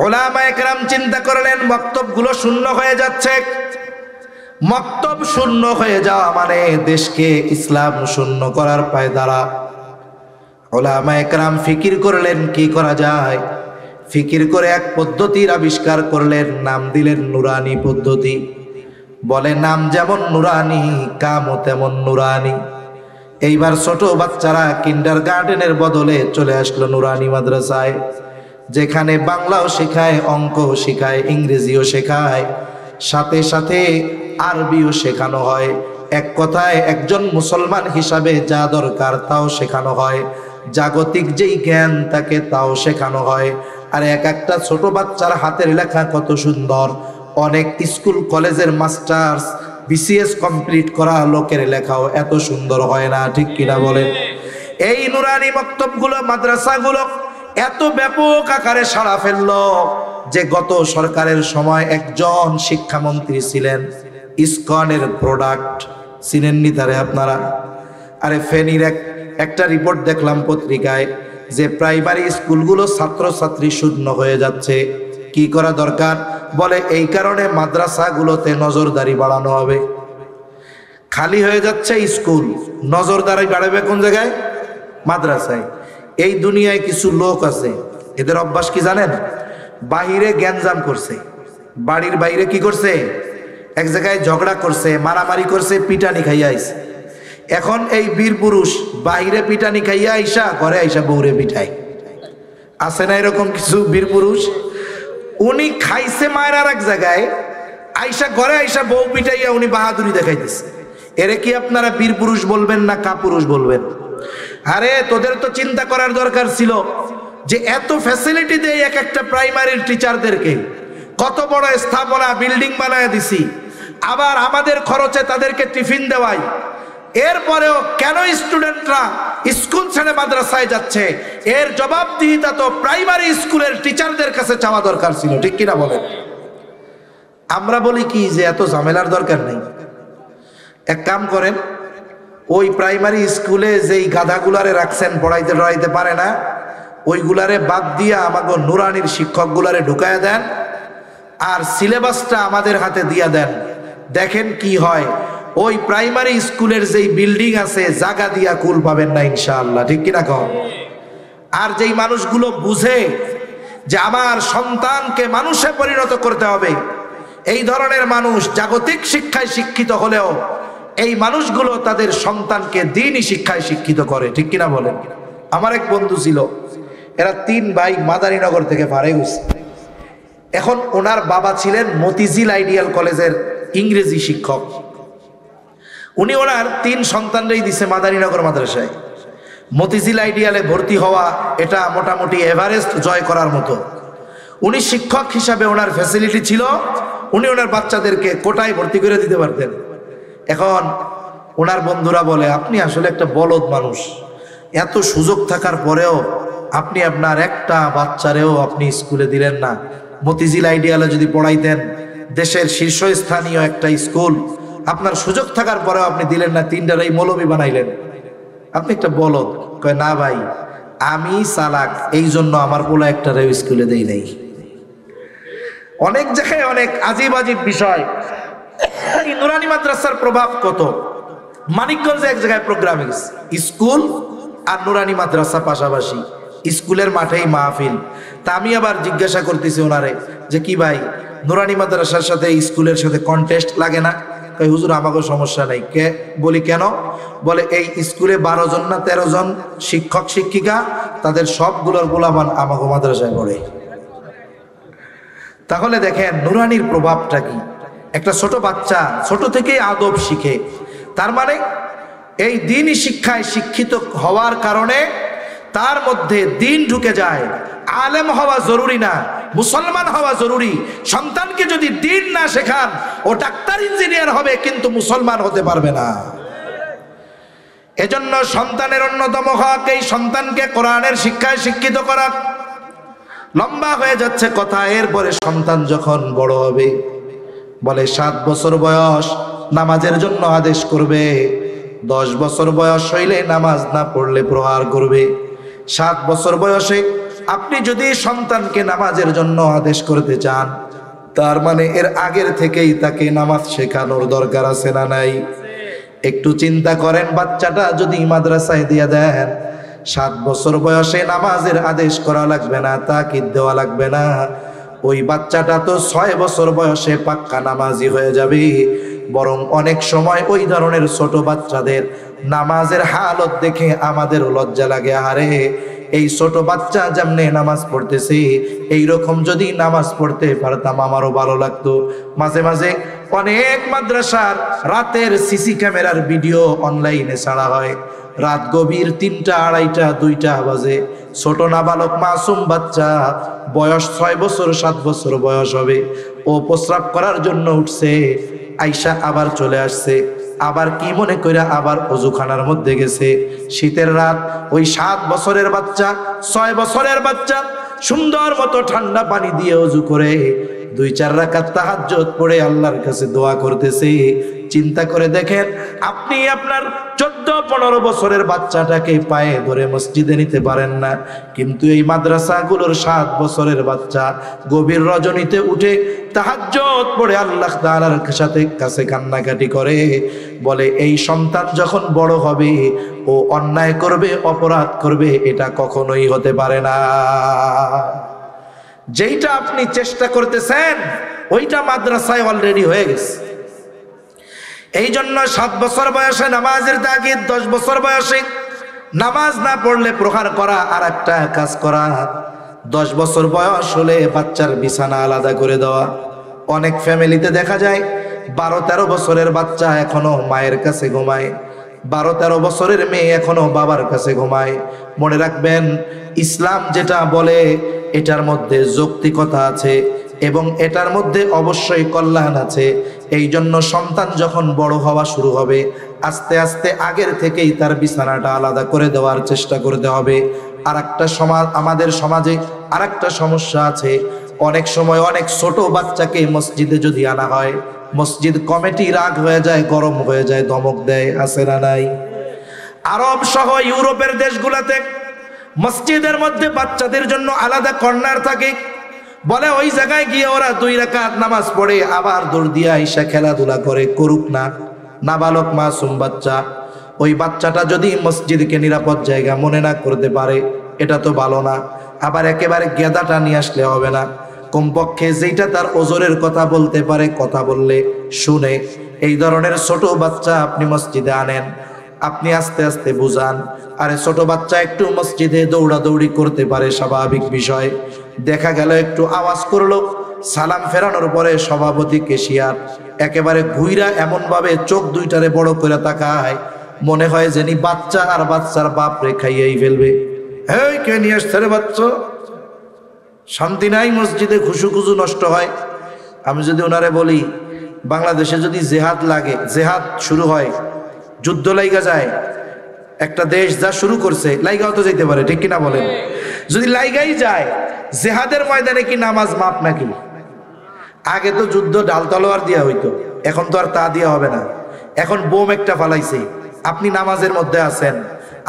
উলামায়ে কেরাম চিন্তা করলেন মক্তবগুলো শূন্য হয়ে যাচ্ছে। মক্তব শূন্য হয়ে যাওয়া মানে দেশকে ইসলাম শূন্য করার পায়দারা। উলামায়ে কেরাম ফিকির করলেন কি করা যায়। ফিকির করে এক পদ্ধতির আবিষ্কার করলেন, নাম দিলেন নুরানি পদ্ধতি। বলে নাম যেমন নুরানি, কামও তেমন নুরানি। এইবার ছোট বাচ্চারা কিন্ডারগার্টেনের বদলে চলে আসলো নুরানি মাদ্রাসায়, যেখানে বাংলাও শেখায়, অঙ্কও শেখায়, ইংরেজিও শেখায়, সাথে সাথে আরবিও শেখানো হয়। এক কথায় একজন মুসলমান হিসাবে যা দরকার তাও শেখানো হয়, জাগতিক যেই জ্ঞান তাকে তাও শেখানো হয়। আর এক একটা ছোট বাচ্চার হাতের লেখা কত সুন্দর। অনেক স্কুল কলেজের মাস্টার্স বিসিএস কমপ্লিট করা লোকের লেখাও এত সুন্দর হয় না, ঠিক কিনা বলেন? এই নুরানি মক্তবগুলো, মাদ্রাসাগুলো এত ব্যাপক আকারে সাড়া ফেললো যে গত সরকারের সময় একজন শিক্ষামন্ত্রী ছিলেন, ইসকনের প্রোডাক্ট, চিনেননি তারে আপনারা? আরে ফেনীর একটা রিপোর্ট দেখলাম পত্রিকায় যে প্রাইমারি স্কুলগুলো ছাত্রছাত্রী শূন্য হয়ে যাচ্ছে। কি করা দরকার? বলে এই কারণে মাদ্রাসাগুলোতে নজরদারি বাড়ানো হবে। খালি হয়ে যাচ্ছে স্কুল, নজরদারি বাড়াবে কোন জায়গায়? মাদ্রাসায়। এই দুনিয়ায় কিছু লোক আছে, এদের অভ্যাস কি জানেন? বাহিরে গ্যাঞ্জাম করছে, বাড়ির বাইরে কি করছে, এক জায়গায় ঝগড়া করছে, মারামারি করছে, পিটানি খাইয়া আইছে। এখন এই বীর পুরুষ বাইরে পিটানি খাইয়া আইসা ঘরে আইসা বউরে পিঠায়। আছে না এরকম কিছু বীর পুরুষ? উনি খাইছে মায়ের আর এক জায়গায়, আইসা ঘরে আইসা বউ পিটাইয়া উনি বাহাদুরি দেখাইতেছে। এরে কি আপনারা বীর পুরুষ বলবেন না কাপুরুষ বলবেন? আরে তোদের তো চিন্তা করার দরকার ছিল যে এত ফ্যাসিলিটি দেয় এক একটা প্রাইমারির টিচারদেরকে, কত বড় স্থাপনা বিল্ডিং বানায় দিছি, আবার আমাদের খরচে তাদেরকে টিফিন দেওয়াই, এরপরেও কেন স্টুডেন্টরা স্কুল ছেড়ে মাদ্রাসায় যাচ্ছে? এর জবাবদিহিতা তো প্রাইমারি স্কুলের টিচারদের কাছে চাওয়া দরকার ছিল, ঠিক কিনা বলেন? আমরা বলি কি যে এত ঝামেলার দরকার নেই। এক কাম করেন, ওই প্রাইমারি স্কুলে যেই গাধাগুলারে রাখছেন পড়াইতে টড়াইতে পারে না, ওইগুলারে বাদ দিয়া আমাকে নুরানির শিক্ষকগুলারে ঢুকায়া দেন, আর সিলেবাসটা আমাদের হাতে দিয়া দেন। দেখেন কি হয়। ওই প্রাইমারি স্কুলের যেই বিল্ডিং আছে জায়গা দিয়া কুল পাবেন না ইনশাআল্লাহ, ঠিক কিনা কম? আর যেই মানুষগুলো বুঝে যে আমার সন্তানকে মানুষে পরিণত করতে হবে, এই ধরনের মানুষ জাগতিক শিক্ষায় শিক্ষিত হলেও এই মানুষগুলো তাদের সন্তানকে দ্বীনি শিক্ষায় শিক্ষিত করে, ঠিক কিনা বলেন? আমার এক বন্ধু ছিল, এরা 3 ভাই মাদারীনগর থেকে পারে গেছে। এখন ওনার বাবা ছিলেন মতিঝিল আইডিয়াল কলেজের ইংরেজি শিক্ষক। উনি ওনার 3 সন্তানরাই দিছে মাদারীনগর মাদ্রাসায়। মতিঝিল আইডিয়ালে ভর্তি হওয়া এটা মোটামুটি এভারেস্ট জয় করার মতো। উনি শিক্ষক হিসাবে ওনার ফ্যাসিলিটি ছিল, উনি ওনার বাচ্চাদেরকে কোটায় ভর্তি করে দিতে পারতেন। এখন ওনার বন্ধুরা বলে, আপনি আসলে একটা বলদ মানুষ, এত সুযোগ থাকার পরেও আপনি আপনার একটা বাচ্চারেও আপনি স্কুলে দিলেন না। মতিঝিল আইডিয়ালে যদি পড়াইতেন, দেশের শীর্ষস্থানীয় একটা স্কুল, আপনার সুযোগ থাকার পরেও আপনি দিলেন না, 3টারই মৌলবি বানাইলেন, আপনি একটা বলদ। কয় না ভাই, আমি চালাক, এই জন্য আমার পোলা একটারেও স্কুলে দেই নাই। অনেক জায়গায় অনেক আজিব আজিব বিষয়। এই নুরানি মাদ্রাসার প্রভাব কত। মানিকগঞ্জে এক জায়গায় প্রোগ্রামে গেছে, স্কুল আর নুরানি মাদ্রাসা পাশাপাশি, স্কুলের মাঠেই মাহফিল। তা আমি আবার জিজ্ঞাসা করতেছি ওনারে যে কি ভাই, নুরানি মাদ্রাসার সাথে স্কুলের সাথে কন্টেস্ট লাগে না? কই হুজুর আমাকে সমস্যা নেই। কে? বলি কেন? বলে এই স্কুলে 12 জন না 13 জন শিক্ষক শিক্ষিকা, তাদের সবগুলোর গোলামান আমাকে মাদ্রাসায় পড়ে। তাহলে দেখেন নুরানির প্রভাবটা কি। একটা ছোট বাচ্চা ছোট থেকেই আদব শিখে, তার মানে এই দ্বীনি শিক্ষায় শিক্ষিত হওয়ার কারণে তার মধ্যে দ্বীন ঢুকে যায়। আলেম হওয়া জরুরি না, মুসলমান হওয়া জরুরি। সন্তানকে যদি দ্বীন না শেখান, ও ডাক্তার ইঞ্জিনিয়ার হবে কিন্তু মুসলমান হতে পারবে না। এজন্য সন্তানের অন্যতম হক এই সন্তানকে কোরআনের শিক্ষায় শিক্ষিত করা। লম্বা হয়ে যাচ্ছে কথা। এরপরে সন্তান যখন বড় হবে, বলে 7 বছর বয়স নামাজের জন্য আদেশ করবে, 10 বছর বয়স হইলে নামাজ না পড়লে প্রহার করবে। 7 বছর বয়সে আপনি যদি সন্তানকে নামাজের জন্য আদেশ করতে চান, তার মানে এর আগের থেকেই তাকে নামাজ শেখানোর দরকার আছে না নাই? একটু চিন্তা করেন, বাচ্চাটা যদি মাদ্রাসায় দিয়ে দেন, 7 বছর বয়সে নামাজের আদেশ করা লাগবে না, তাকিদ দেওয়া লাগবে না, ওই বাচ্চাটা তো 6 বছর বয়সে পাক্কা নামাজি হয়ে যাবে। বরং অনেক সময় ওই ধরনের ছোট বাচ্চাদের নামাজের হালত দেখে আমাদের লজ্জা লাগে। আরে এই ছোট বাচ্চা যেমনে নামাজ পড়তেছে, এইরকম যদি নামাজ পড়তে পারতাম আমারও ভালো লাগতো। মাঝে মাঝে অনেক মাদ্রাসার রাতের সিসি ক্যামেরার ভিডিও অনলাইনে ছাড়া হয়। রাত গভীর 3টা, 2:30, 2টা বাজে, ছোট নাবালক মাসুম বাচ্চা, বয়স 6 বছর 7 বছর বয়স হবে, ও প্রস্রাব করার জন্য উঠছে, আইসা আবার চলে আসছে, আবার কি মনে কইরা আবার ওযুখানার মধ্যে গেছে। শীতের রাত, ওই 7 বছরের বাচ্চা 6 বছরের বাচ্চা সুন্দর মতো ঠান্ডা পানি দিয়ে ওযু করে 2-4 রাকাত তাহাজ্জুদ পড়ে আল্লাহর কাছে দোয়া করতেছে। চিন্তা করে দেখেন, আপনি আপনার 14-15 বছরের বাচ্চাটাকে পায়ে ধরে মসজিদে নিতে পারেন না, কিন্তু এই মাদ্রাসাগুলোর 7 বছরের বাচ্চা গভীর রজনীতে উঠে তাহাজ্জুদ পড়ে আল্লাহ তাআলার কাছে কান্নাকাটি করে। বলে এই সন্তান যখন বড় হবে, ও অন্যায় করবে, অপরাধ করবে, এটা কখনোই হতে পারে না। যেইটা আপনি চেষ্টা করতেছেন, ওইটা মাদ্রাসায় অলরেডি হয়ে গেছে। এই জন্য 7 বছর বয়সে নামাজের তাগিদ, 10 বছর বয়সে নামাজ না পড়লে প্রহার করা আর একটা কাজ করা, 10 বছর বয়স হলে বাচ্চার বিছানা আলাদা করে দেওয়া। অনেক ফ্যামিলিতে দেখা যায় 12-13 বছরের বাচ্চা এখনো মায়ের কাছে ঘুমায়, 12-13 বছরের মেয়ে এখনো বাবার কাছে ঘুমায়। মনে রাখবেন, ইসলাম যেটা বলে এটার মধ্যে যৌক্তিকতা আছে এবং এটার মধ্যে অবশ্যই কল্যাণ আছে। এই জন্য সন্তান যখন বড় হওয়া শুরু হবে, আস্তে আস্তে আগের থেকেই তার বিছানাটা আলাদা করে দেওয়ার চেষ্টা করতে হবে। আর একটা সমাজ, আমাদের সমাজে আর একটা সমস্যা আছে, অনেক সময় অনেক ছোট বাচ্চাকে মসজিদে যদি আনা হয়, মসজিদ কমিটি রাগ হয়ে যায়, গরম হয়ে যায়, ধমক দেয়, আছে না নাই? আরব সহ ইউরোপের দেশগুলোতে মসজিদের মধ্যে বাচ্চাদের জন্য আলাদা কর্নার থাকে, বলে ওই জায়গায় গিয়ে ওরা 2 রাকাত নামাজ পড়ে আবার দৌড় দিয়ে আইসা খেলাধুলা করে, করুক না। নাবালক মাসুম বাচ্চা, ওই বাচ্চাটা যদি মসজিদকে নিরাপদ জায়গা মনে না করতে পারে, এটা তো ভালো না। আবার একেবারে গেদাটা নিয়ে আসলে হবে না, কমপক্ষে যেটা তার ওজনের কথা বলতে পারে, কথা বললে শুনে, এই ধরনের ছোট বাচ্চা আপনি মসজিদে আনেন। আপনি আস্তে আস্তে বুঝান, আরে ছোট বাচ্চা একটু মসজিদে দৌড়াদৌড়ি করতে পারে, স্বাভাবিক বিষয়। দেখা গেল একটু আওয়াজ করলো, সালাম ফেরানোর পরে সভাপতি কেশিয়ার একেবারে ঘুইরা এমনভাবে চোখ দুইটারে বড় করে তাকায়, মনে হয় যেনি বাচ্চা আর বাচ্চার বাপ রে খাইয়াই ফেলবে। এই কে নিয়ে আসছে রে বাচ্চা? শান্তি নাই মসজিদে, খুশু নষ্ট হয়। আমি যদি ওনারে বলি, বাংলাদেশে যদি জেহাদ লাগে, জেহাদ শুরু হয়, যুদ্ধ লাইগা যায়, একটা দেশ যা শুরু করছে, লাইগাও তো যেতে পারে, ঠিক কিনা বলেন? যদি লাইগাই যায়, জেহাদের ময়দানে কি নামাজ মাপ নাকি? আগে তো যুদ্ধ ডাল তলোয়ার দিয়া হইতো, এখন তো আর তা দিয়া হবে না। এখন বোম একটা ফালাইছে, আপনি নামাজের মধ্যে আছেন,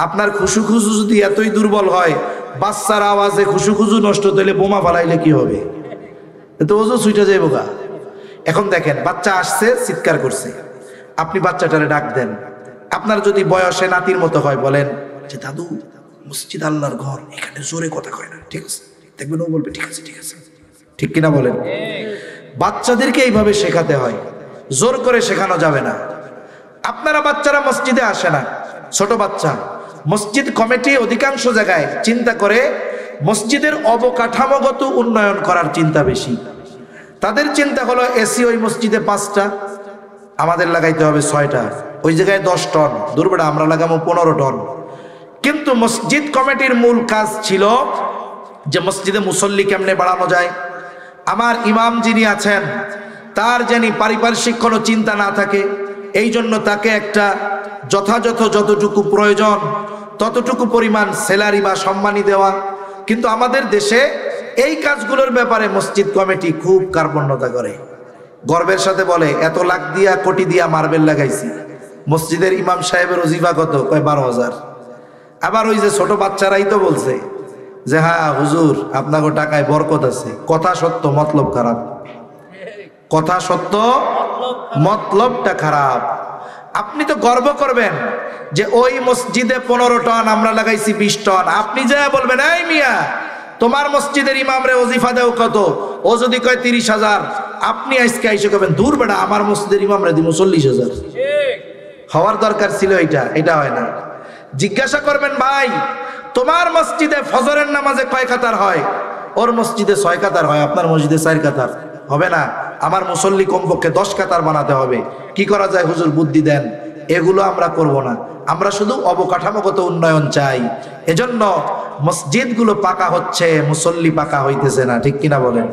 আপনার খুশু যদি এতই দুর্বল হয়, বাচ্চার আওয়াজে খুশু নষ্ট হইলে বোমা ফালাইলে কি হবে? তো ওজো ছুইটা যাইব গা। এখন দেখেন, বাচ্চা আসছে, চিৎকার করছে, আপনি বাচ্চাটারে ডাক দেন। আপনার যদি বয়সে নাতির মতো হয়, বলেন যে দাদু, মসজিদ আল্লাহর ঘর, এখানে জোরে কথা কয় না, ঠিক আছে? দেখবেন ও বলবে ঠিক আছে ঠিক আছে, ঠিক কিনা বলেন? বাচ্চাদেরকে এইভাবে শেখাতে হয়, জোর করে শেখানো যাবে না। আপনারা বাচ্চারা মসজিদে আসে না, ছোট বাচ্চা, মসজিদ কমিটি অধিকাংশ জায়গায় চিন্তা করে মসজিদের অবকাঠামোগত উন্নয়ন করার চিন্তা বেশি। তাদের চিন্তা হলো এসি ওই মসজিদে 5টা, আমাদের লাগাইতে হবে 6টা, ওই জায়গায় 10 টন, দুর্বড়া আমরা লাগাবো 15 টন। কিন্তু মসজিদ কমিটির মূল কাজ ছিল যে মসজিদে মুসল্লি কেমনে বাড়ানো যায়। আমার ইমাম যিনি আছেন, তার যেন পারিপার্শ্বিক কোনো চিন্তা না থাকে, এই জন্য তাকে একটা যথাযথ যতটুকু প্রয়োজন ততটুকু পরিমাণ স্যালারি বা সম্মানী দেওয়া। কিন্তু আমাদের দেশে এই কাজগুলোর ব্যাপারে মসজিদ কমিটি খুব কার্পণ্যতা করে, গর্বের সাথে বলে এত লাখ দিয়া কোটি দিয়া মার্বেল লাগাইছি। মসজিদের ইমাম সাহেবের ওজিফা কত? কয় 12,000। আবার ওই যে ছোট বাচ্চারাই তো বলছে যে হ্যাঁ হুজুর, আপনাকে টাকায় বরকত আছে। কথা সত্য, মতলব খারাপ। কথা সত্য, মতলবটা খারাপ। আপনি তো গর্ব করবেন যে ওই মসজিদে 15 টন, আমরা লাগাইছি 20 টন। আপনি যা বলবেন, এই মিয়া, তোমার মসজিদের ইমামরে ওজিফা দেও কত? ও যদি কয় 30,000, আপনি আজকে এসে কবেন দূর বেটা, আমার মসজিদের ইমামরে দিব 40,000। হওয়ার দরকার ছিল এটা হয় না। জিজ্ঞাসা করবেন, ভাই তোমার মসজিদে ফজরের নামাজে কয় কাতার হয়? ওর মসজিদে 6 কাতার হয়, আপনার মসজিদে 4 কাতার হবে না। আমার মুসল্লি কমপক্ষে 10 কাতার বানাতে হবে। কি করা যায় হুজুর, বুদ্ধি দেন। এগুলো আমরা করব না, আমরা শুধু অবকাঠামোগত উন্নয়ন চাই। এজন্য মসজিদগুলো পাকা হচ্ছে, মুসল্লি পাকা হইতেছে না, ঠিক কিনা বলেন?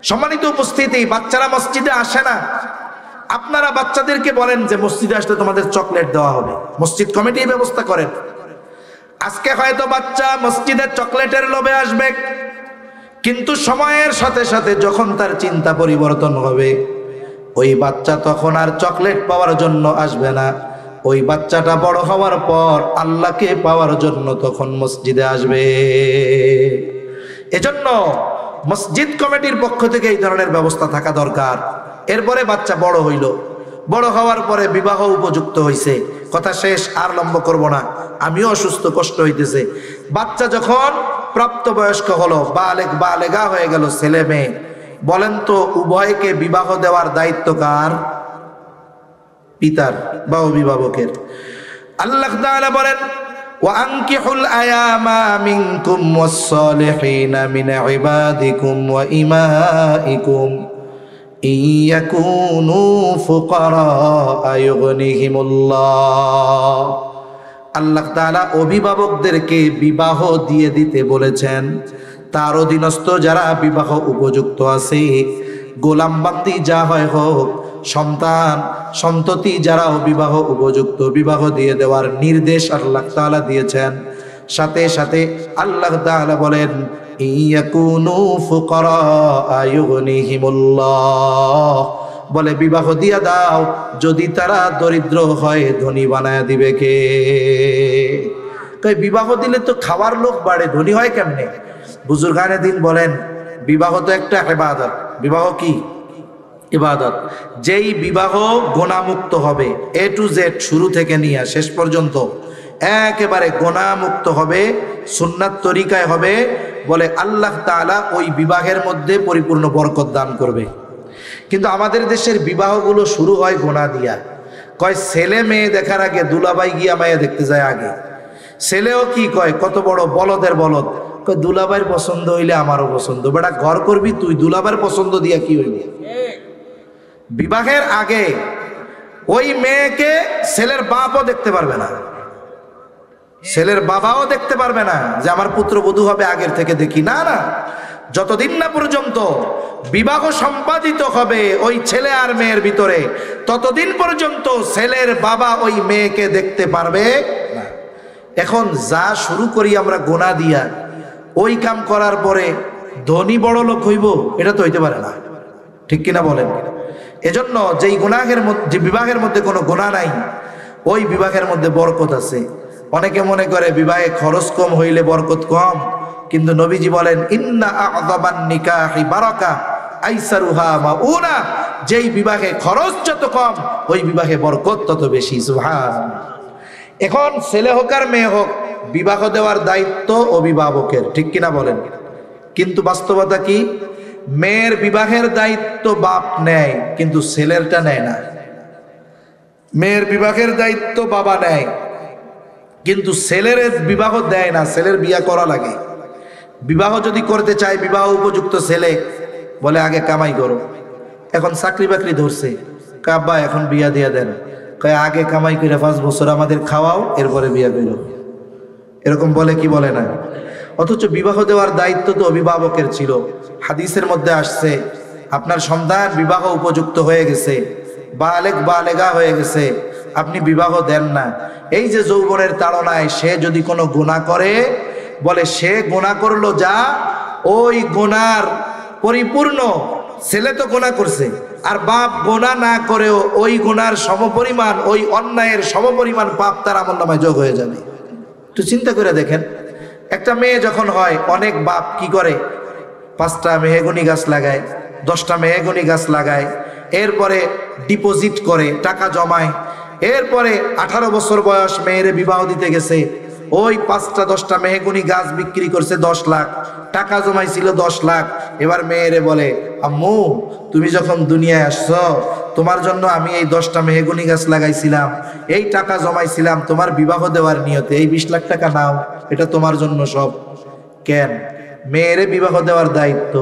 সম্মানিত উপস্থিতি, বাচ্চারা মসজিদে আসে না, আপনারা বাচ্চাদেরকে বলেন যে মসজিদে আসলে তোমাদের চকলেট দেওয়া হবে, মসজিদ কমিটি ব্যবস্থা করেন। আজকে হয়তো বাচ্চা মসজিদে চকলেটের লোভে আসবে, কিন্তু সময়ের সাথে সাথে যখন তার চিন্তা পরিবর্তন হবে, ওই বাচ্চা তখন আর চকলেট পাওয়ার জন্য আসবে না। ওই বাচ্চাটা বড় হওয়ার পর আল্লাহকে পাওয়ার জন্য তখন মসজিদে আসবে। এজন্য মসজিদ কমিটির পক্ষ থেকে এই ধরনের ব্যবস্থা থাকা দরকার। এরপরে বাচ্চা বড় হইল, বড় হওয়ার পরে বিবাহ উপযুক্ত হইছে, কথা শেষ, আর লম্ব করব না, আমিও অসুস্থ, কষ্ট হইতেছে। বাচ্চা যখন প্রাপ্তবয়স্ক হলো, বালেগা হয়ে গেল, ছেলে মেয়ে, বলেন তো উভয়কে বিবাহ দেওয়ার দায়িত্ব কার? পিতার বা অভিভাবকের। আল্লাহ তাআলা বলেন ওয়ানকিহুল আয়ামা মিনকুম ওয়াস-সালিহিনা মিন ইবাদিকুম ওয়া ইমাইকুম ইয়াকুনু ফুকারা ইউগনিহিমুল্লাহ। আল্লাহ তাআলা অভিভাবকদেরকে বিবাহ দিয়ে দিতে বলেছেন। তার অধীনস্থ যারা বিবাহ উপযুক্ত আছে, গোলাম বান্দি যা হয় হোক, সন্তান সন্ততি যারা বিবাহ উপযুক্ত, বিবাহ দিয়ে দেওয়ার নির্দেশ আল্লাহ তাআলা দিয়েছেন। সাথে সাথে আল্লাহ তাআলা বলেন ইয়াকুনু ফুকারা ইউগনিহিমুল্লাহ, বলে বিবাহ দিয়া দাও, যদি তারা দরিদ্র হয় ধনী বানায় দিবে কে? বিবাহ দিলে তো খাওয়ার লোক বাড়ে, ধনী হয় কেমনে? বুজুর্গানে দিন বলেন বিবাহ তো একটা ইবাদত। বিবাহ কি? ইবাদত। যেই বিবাহ গুনাহমুক্ত হবে, এ টু জেড, শুরু থেকে নিয়ে শেষ পর্যন্ত একেবারে গুনাহমুক্ত হবে, সুন্নাত তরিকায় হবে, বলে আল্লাহ তাআলা ওই বিবাহের মধ্যে পরিপূর্ণ বরকত দান করবে। কিন্তু আমাদের দেশের বিবাহগুলো শুরু হয় গুনাহ দিয়া। কয় ছেলে মেয়ে দেখার আগে দুলাভাই গিয়া মাইয়া দেখতে যায় আগে। ছেলেও কি কয়, কত বড় বলদের বলদ, কয় দুলাভাইয়ের পছন্দ হইলে আমারও পছন্দ। বেটা ঘর করবি তুই, দুলাভাইয়ের পছন্দ দিয়া কি হইবে? বিবাহের আগে ওই মেয়েকে ছেলের বাপও দেখতে পারবে না, ছেলের বাবাও দেখতে পারবে না যে আমার পুত্রবধূ হবে, আগের থেকে দেখি না। না, যতদিন না পর্যন্ত বিবাহ সম্পাদিত হবে ওই ছেলে আর মেয়ের ভিতরে, ততদিন পর্যন্ত ছেলের বাবা ওই মেয়েকে দেখতে পারবে না। এখন যা শুরু করি আমরা গুনাহ দিয়া, ওই কাম করার পরে ধনী বড় লোক হইব, এটা তো হইতে পারে না, ঠিক কিনা বলেন? এজন্য যেই গুনাহের মধ্যে, যে বিবাহের মধ্যে কোনো গুনাহ নাই, ওই বিবাহের মধ্যে বরকত আছে। অনেকে মনে করে বিবাহে খরচ কম হইলে বরকত কম, কিন্তু নবীজি বলেন ইন্না আ'যাবান নিকাহি বারাকা আইসারুহা মাউনা, যেই বিবাহে খরচ যত কম ওই বিবাহে বরকত তত বেশি। সুবহানাল্লাহ। এখন ছেলে হোক আর মেয়ে হোক, বিবাহ দেওয়ার দায়িত্ব অভিভাবকের, ঠিক কিনা বলেন? কিন্তু বাস্তবতা কি? মেয়ের বিবাহের দায়িত্ব বাপ নেয়, কিন্তু ছেলেরটা নেয় না। মেয়ের বিবাহের দায়িত্ব বাবা নেয়, কিন্তু ছেলের বিবাহ দেয় না, ছেলের বিয়া করা লাগে। বিবাহ যদি করতে চায়, বিবাহ উপযুক্ত ছেলে, বলে আগে কামাই করো। এখন চাকরি বাকরি ধরছে, কাব্বা এখন বিয়া দিয়া দেন, কয় আগে কামাই করে 5 বছর আমাদের খাওয়াও, এরপরে বিয়া করো। এরকম বলে কি বলে না? অথচ বিবাহ দেওয়ার দায়িত্ব তো অভিভাবকের ছিল। হাদিসের মধ্যে আসছে, আপনার সন্তান বিবাহ উপযুক্ত হয়ে গেছে, বালেগ বালেগা হয়ে গেছে, আপনি বিবাহ দেন না। এই যে যৌবনের তাড়নায় সে যদি কোনো গুনাহ করে, বলে সে গুনাহ করলো যা, ওই গুনার পরিপূর্ণ, ছেলে তো গুনাহ করছে, আর বাপ গুনাহ না করেও ওই গুনার সমপরিমাণ, ওই অন্যায়ের সমপরিমাণ পাপ তার আমলনামায় যোগ হয়ে যাবে। একটু চিন্তা করে দেখেন, একটা মেয়ে যখন হয়, অনেক বাপ কি করে, 5টা মেহগনি গাছ লাগায়, 10টা মেহগনি গাছ লাগায়, এরপরে ডিপোজিট করে, টাকা জমায়, এরপরে 18 বছর বয়স মেয়েরে বিবাহ দিতে গেছে, ওই 5টা 10টা মেহগনি গাছ বিক্রি করছে 10 লাখ, টাকা জমাইছিল 10 লাখ। এবার মেয়েরে বলে আম্মু তুমি যখন দুনিয়ায় আসছো, তোমার জন্য আমি এই 10টা মেহগনি গাছ লাগাইছিলাম, এই টাকা জমাইছিলাম তোমার বিবাহ দেওয়ার নিয়তে, এই 20 লাখ টাকা নাও, এটা তোমার জন্য সব। কেন? মেয়েরে বিবাহ দেওয়ার দায়িত্ব,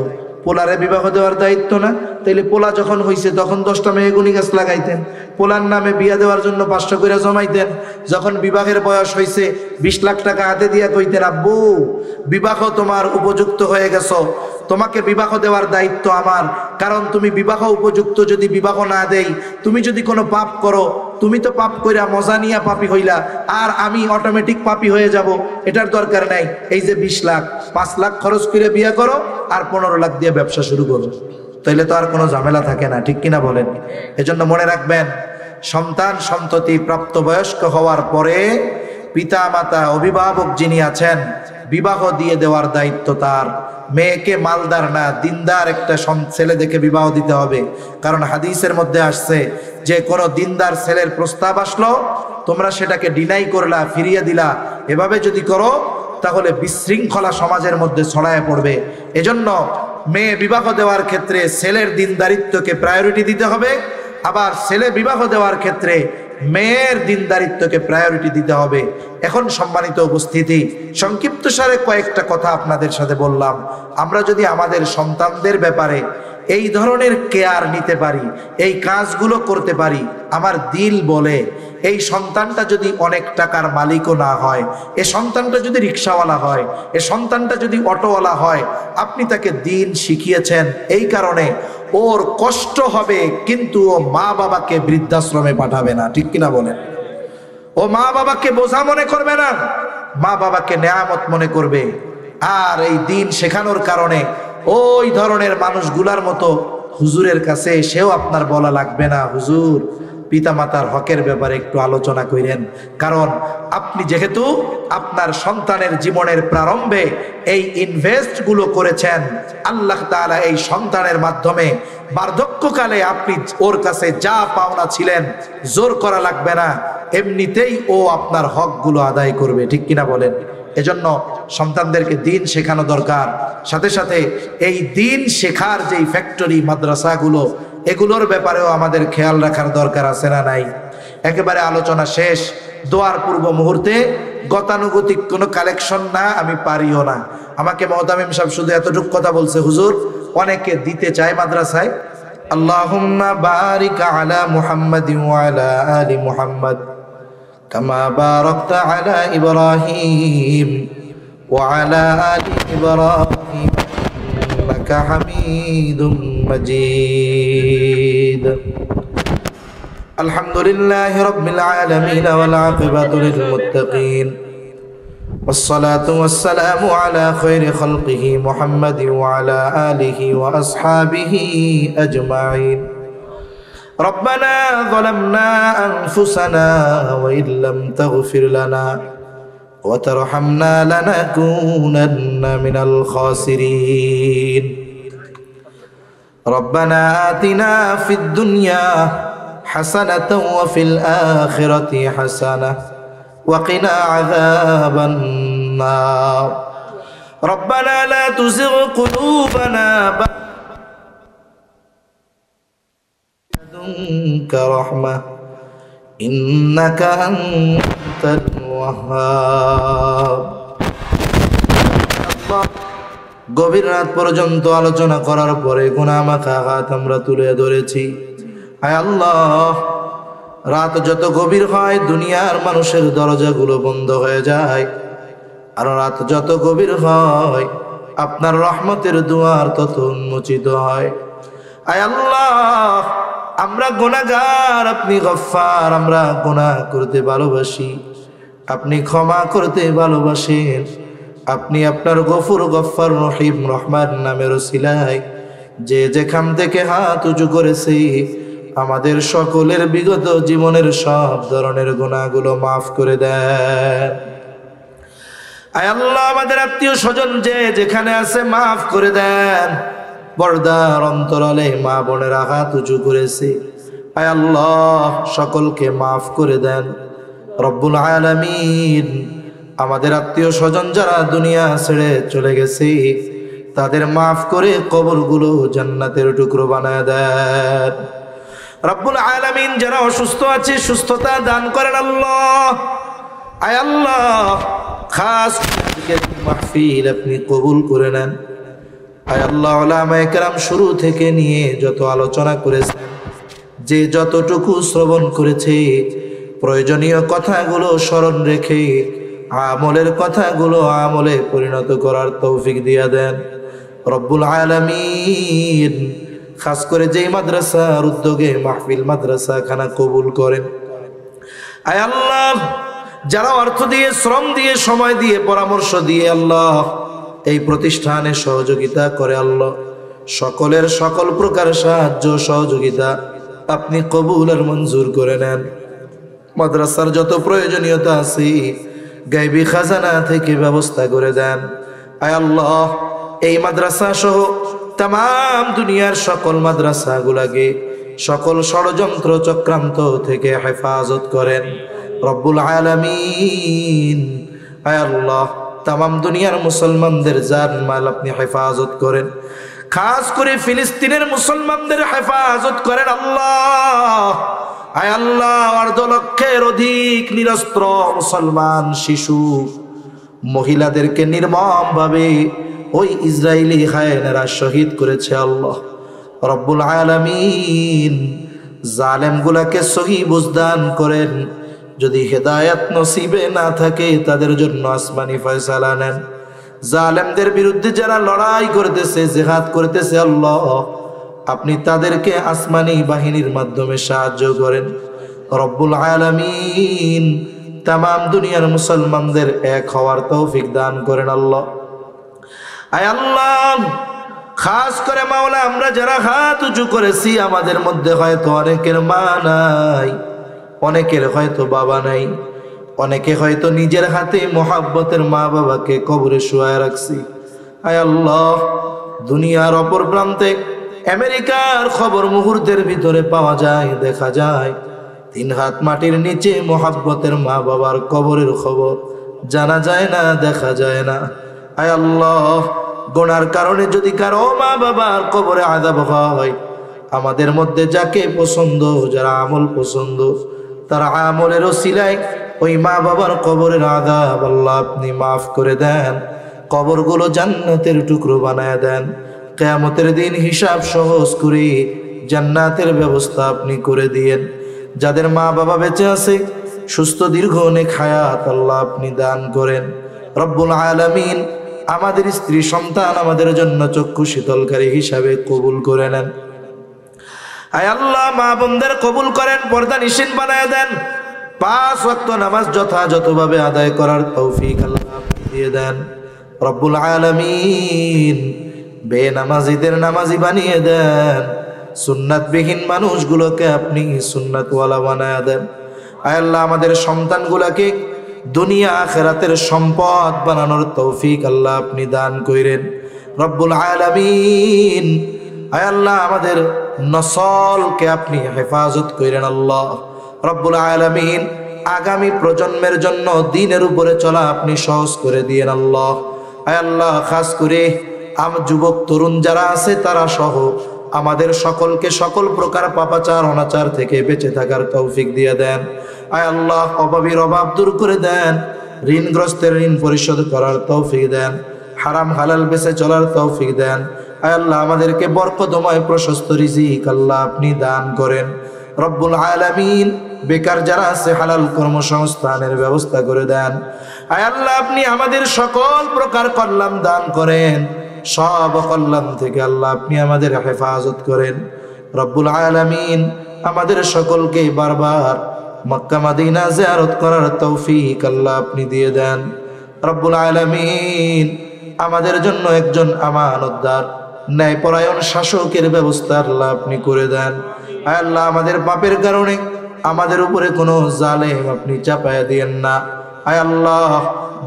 পোলারে বিবাহ দেওয়ার দায়িত্ব না? তাইলে পোলা যখন হইছে তখন 10টা মেহগনি গাছ লাগাইতেন, পোলার নামে বিয়া দেওয়ার জন্য 500 করে জমাইতেন। যখন বিবাহের বয়স হইছে 20 লাখ টাকা হাতে দিয়া কইতেন আব্বু বিবাহ তোমার উপযুক্ত হয়ে গেছো, তোমাকে বিবাহ দেওয়ার দায়িত্ব আমার, কারণ তুমি বিবাহ উপযুক্ত, যদি বিবাহ না দেই, তুমি যদি কোনো পাপ করো, তুমি তো পাপ কইরা মজা নিয়া পাপী হইলা, আর আমি অটোমেটিক পাপী হয়ে যাব, এটার দরকার নাই। এই যে 20 লাখ, 5 লাখ খরচ করে বিয়া করো, আর 15 লাখ দিয়ে ব্যবসা শুরু করো, তাইলে তো আর কোনো ঝামেলা থাকে না, ঠিক কিনা বলেন? এজন্য মনে রাখবেন, সন্তান সন্ততি প্রাপ্তবয়স্ক হওয়ার পরে পিতা মাতা, অভিভাবক যিনি আছেন, বিবাহ দিয়ে দেওয়ার দায়িত্ব তার। মেয়েকে মালদার না, দিনদার একটা ছেলে দেখে বিবাহ দিতে হবে। কারণ হাদিসের মধ্যে আসছে যে কোনো দিনদার ছেলের প্রস্তাব আসলো, তোমরা সেটাকে ডিনাই করলা, ফিরিয়ে দিলা, এভাবে যদি করো তাহলে বিশৃঙ্খলা সমাজের মধ্যে ছড়ায় পড়বে। এজন্য মেয়ে বিবাহ দেওয়ার ক্ষেত্রে ছেলের দিনদারিত্বকে প্রায়োরিটি দিতে হবে, আবার ছেলে বিবাহ দেওয়ার ক্ষেত্রে মেয়ের দিনদারিত্বকে প্রায়োরিটি দিতে হবে। এখন সম্মানিত উপস্থিতি, সংক্ষিপ্তসারে কয়েকটা কথা আপনাদের সাথে বললাম। আমরা যদি আমাদের সন্তানদের ব্যাপারে এই ধরনের কেয়ার নিতে পারি, এই কাজগুলো করতে পারি, আমার দিল বলে এই সন্তানটা যদি অনেক টাকার মালিকও না হয়, এ সন্তানটা যদি রিক্সাওয়ালা হয়, এ সন্তানটা যদি অটোওয়ালা হয়, আপনি তাকে দিন শিখিয়েছেন, এই কারণে ওর কষ্ট হবে, কিন্তু ও মা বাবাকে বৃদ্ধাশ্রমে পাঠাবে না। ঠিক কিনা বলেন? ও মা বাবাকে বোঝা মনে করবে না, মা বাবাকে নেয়ামত মনে করবে। আর এই দিন শেখানোর কারণে ওই ধরনের মানুষগুলার মতো হুজুরের কাছে সেও আপনার বলা লাগবে না, হুজুর পিতামাতার হকের ব্যাপারে একটু আলোচনা করেন। কারণ আপনি যেহেতু আপনার সন্তানের জীবনের প্রারম্ভে এই ইনভেস্টগুলো করেছেন, আল্লাহ তাআলা এই সন্তানের মাধ্যমে বার্ধক্যকালে আপনি ওর কাছে যা পাওনা ছিলেন, জোর করা লাগবে না, এমনিতেই ও আপনার হকগুলো আদায় করবে। ঠিক কিনা বলেন? এজন্য সন্তানদেরকে দিন শেখানো দরকার। সাথে সাথে এই দিন শেখার যেই ফ্যাক্টরি মাদ্রাসাগুলো, এগুলোর ব্যাপারেও আমাদের খেয়াল রাখার দরকার আছে না নাই? একেবারে আলোচনা শেষ। দোয়ার পূর্ব মুহূর্তে গতানুগতিক কোনো কালেকশন না, আমি পারিও না। আমাকে মহতামিম সাহেব শুধু এতটুকু কথা বলছে, হুজুর অনেকে দিতে চায় মাদ্রাসায়, আল্লাহুম্মা বারিক আলা মুহাম্মাদিন ওয়া আলা আলি মুহাম্মাদ কামা বারাকতা আলা ইব্রাহিম ওয়া আলা আলি ইব্রাহিম ইন্নাকা হামিদুম মাজিদ। আলহামদুলিল্লাহি রাব্বিল আলামিন ওয়াল আকিবাতু লিল মুত্তাকিন والصلاة والسلام على خير خلقه محمد وعلى آله وأصحابه أجمعين. ربنا ظلمنا أنفسنا وإن لم تغفر لنا وترحمنا لنكونن من الخاسرين. ربنا آتنا في الدنيا حسنة وفي الآخرة حسنة وقنا عذاب النار. ربنا لا تزغ قلوبنا بعد إذ لدنك رحمة إنك أنت الوهاب. গভীর রাত পর্যন্ত আলোচনা করার পরে গুনাহ মাখা হাত আমরা তুলে ধরেছি। আয় আল্লাহ, রাত যত গভীর হয় দুনিয়ার মানুষের দরজাগুলো বন্ধ হয়ে যায়, আর রাত যত গভীর হয় আপনার রহমতের দুয়ার তত উন্মোচিত হয়। আয় আল্লাহ, আমরা গুনাহগার, আপনি গফফার, আমরা গুনাহ করতে ভালোবাসি, আপনি ক্ষমা করতে ভালোবাসেন। আপনি আপনার গফুর, গফফার, রহিম, রহমান নামের ওসিলায় যে যেখান থেকে হাত উঁচু করেছে আমাদের সকলের বিগত জীবনের সব ধরনের গুনাহগুলো মাফ করে দেন। আয় আল্লাহ, আমাদের আত্মীয় স্বজন যে যেখানে আছে মাফ করে দেন। পর্দার অন্তরালে মা বোনেরা হাত উঁচু করেছে, আয় আল্লাহ সকলকে মাফ করে দেন। রব্বুল আলামিন, আমাদের আত্মীয় স্বজন যারা দুনিয়া ছেড়ে চলে গেছে তাদের মাফ করে কবরগুলো জান্নাতের টুকরো বানায় দেন। রব্বুল আলামিন, যারা অসুস্থ আছে সুস্থতা দান করেন আল্লাহ। আয় আল্লাহ, খাস মাহফিল আপনি কবুল করে নেন। আয় আল্লাহ, উলামায়ে কেরাম শুরু থেকে নিয়ে যত আলোচনা করেছেন, যে যতটুকু শ্রবণ করেছে, প্রয়োজনীয় কথাগুলো স্মরণ রেখে আমলের কথাগুলো আমলে পরিণত করার তৌফিক দিয়া দেন রব্বুল আলামিন। খাস করে যেই মাদ্রাসার উদ্যোগে মাহফিল মাদ্রাসা খানা কবুল করেন। আয় আল্লাহ, যারা অর্থ দিয়ে, শ্রম দিয়ে, সময় দিয়ে, পরামর্শ দিয়ে আল্লাহ এই প্রতিষ্ঠানে সহযোগিতা করে আল্লাহ, সকলের সকল প্রকার সাহায্য সহযোগিতা আপনি কবুল আর মঞ্জুর করে নেন। মাদ্রাসার যত প্রয়োজনীয়তা আছে গায়বী খাজানা থেকে ব্যবস্থা করে দেন। আয় আল্লাহ, এই মাদ্রাসা সহ তাম দুনিয়ার সকল মাদ্রাসাগুলাকে সকল ষড়যন্ত্র চক্রান্ত থেকে হেফাজত করেন রব্বুল আলামিন। আয় আল্লাহ, তাম দুনিয়ার মুসলমানদের জান মাল আপনি হেফাজত করেন। খাস করে ফিলিস্তিনের মুসলমানদের হেফাজত করেন আল্লাহ। আয় আল্লাহ, অর্ধলক্ষের অধিক নিরস্ত্র মুসলমান শিশু মহিলাদেরকে নির্মমভাবে ওই ইসরায়েলি হায়নারা শহীদ করেছে আল্লাহ রব্বুল আলামিন। জালেমগুলাকে সহি বুঝদান করেন, যদি হেদায়াত নসিবে না থাকে তাদের জন্য আসমানি ফয়সালা নেন। জালেমদের বিরুদ্ধে যারা লড়াই করতেছে, জিহাদ করতেছে আল্লাহ, আপনি তাদেরকে আসমানি বাহিনীর মাধ্যমে সাহায্য করেন রব্বুল আলামিন। তামাম দুনিয়ার মুসলমানদের এক হওয়ার তৌফিক দান করেন আল্লাহ। আয় আল্লাহ, খাস করে মাওলা আমরা যারা হাত উঁচু করেছি, আমাদের মধ্যে হয়তো অনেকের মা নাই, অনেকের হয়তো বাবা নাই, অনেকে হয়তো নিজের হাতে মোহাব্বতের মা বাবাকে কবরে শুয়ায় রাখছি। আয় আল্লাহ, দুনিয়ার অপর প্রান্তে আমেরিকার খবর মুহূর্তের ভিতরে পাওয়া যায়, দেখা যায় 3 হাত মাটির নিচে মোহাব্বতের মা বাবার কবরের খবর জানা যায় না, দেখা যায় না। আয় আল্লাহ, গুনার কারণে যদি কারো মা বাবার কবরে আযাব হয়, আমাদের মধ্যে যাকে পছন্দ, যারা আমল পছন্দ, তারা আমলের ওসিলায় ওই মা বাবার কবরের আযাব আল্লাহ আপনি মাফ করে দেন, কবরগুলো জান্নাতের টুকরো বানায় দেন। কিয়ামতের দিন হিসাব সহজ করে জান্নাতের ব্যবস্থা আপনি করে দিয়েন। যাদের মা বাবা বেঁচে আছে, সুস্থ দীর্ঘ অনেক হায়াত আল্লাহ আপনি দান করেন রব্বুল আলামিন। আমাদের স্ত্রী সন্তান আমাদের জন্য চক্ষু শীতলকারী হিসাবে কবুল করে নেন। আয় আল্লাহ, মা বোনদের কবুল করেন, পর্দা নিশিন বানায় দেন। 5 ওয়াক্ত নামাজ যথাযথভাবে আদায় করার তৌফিক আল্লাহ আপনি দিয়ে দেন রব্বুল আলামিন। বেনামাজিদের নামাজি বানিয়ে দেন, সুন্নাতবিহীন মানুষগুলোকে আপনি সুন্নাতওয়ালা বানায় দেন। আয় আল্লাহ, আমাদের সন্তানগুলোকে দুনিয়া আখিরাতের সম্পদ বানানোর তৌফিক আল্লাহ আপনি দান করেন রব্বুল আলামিন। আয় আল্লাহ, আমাদের নসলকে আপনি হেফাজত করেন আল্লাহ রব্বুল আলামিন। আগামী প্রজন্মের জন্য দ্বীনের উপরে চলা আপনি সহজ করে দিয়েন আল্লাহ। আয় আল্লাহ, খাস করে যুবক তরুণ যারা আছে তারা সহ আমাদের সকলকে সকল প্রকার পাপাচার অনাচার থেকে বেঁচে থাকার তৌফিক দিয়ে দেন। আয় আল্লাহ, অভাবীর অভাব দূর করে দেন, ঋণগ্রস্তের ঋণ পরিশোধ করার তৌফিক দেন, হারাম হালাল বেঁচে চলার তৌফিক দেন। আয় আল্লাহ, আমাদেরকে বরকতময় প্রশস্ত রিজিক আল্লাহ আপনি দান করেন রব্বুল আলামিন। বেকার যারা আছে হালাল কর্মসংস্থানের ব্যবস্থা করে দেন। আয় আল্লাহ, আপনি আমাদের সকল প্রকার কল্যাণ দান করেন, সব কল্যাণ থেকে আল্লাহ আপনি আমাদের হেফাজত করেন রব্বুল আলামিন। আমাদের সকলকে বারবার মক্কা মদিনা জিয়ারত করার তৌফিক আল্লাহ আপনি দিয়ে দেন রব্বুল আলামিন। আমাদের জন্য একজন আমানতদার ন্যায়পরায়ণ শাসকের ব্যবস্থা আল্লাহ আপনি করে দেন। আয় আল্লাহ, আমাদের পাপের কারণে আমাদের উপরে কোনো জালেম আপনি চাপায়া দিয়েন না। আয় আল্লাহ,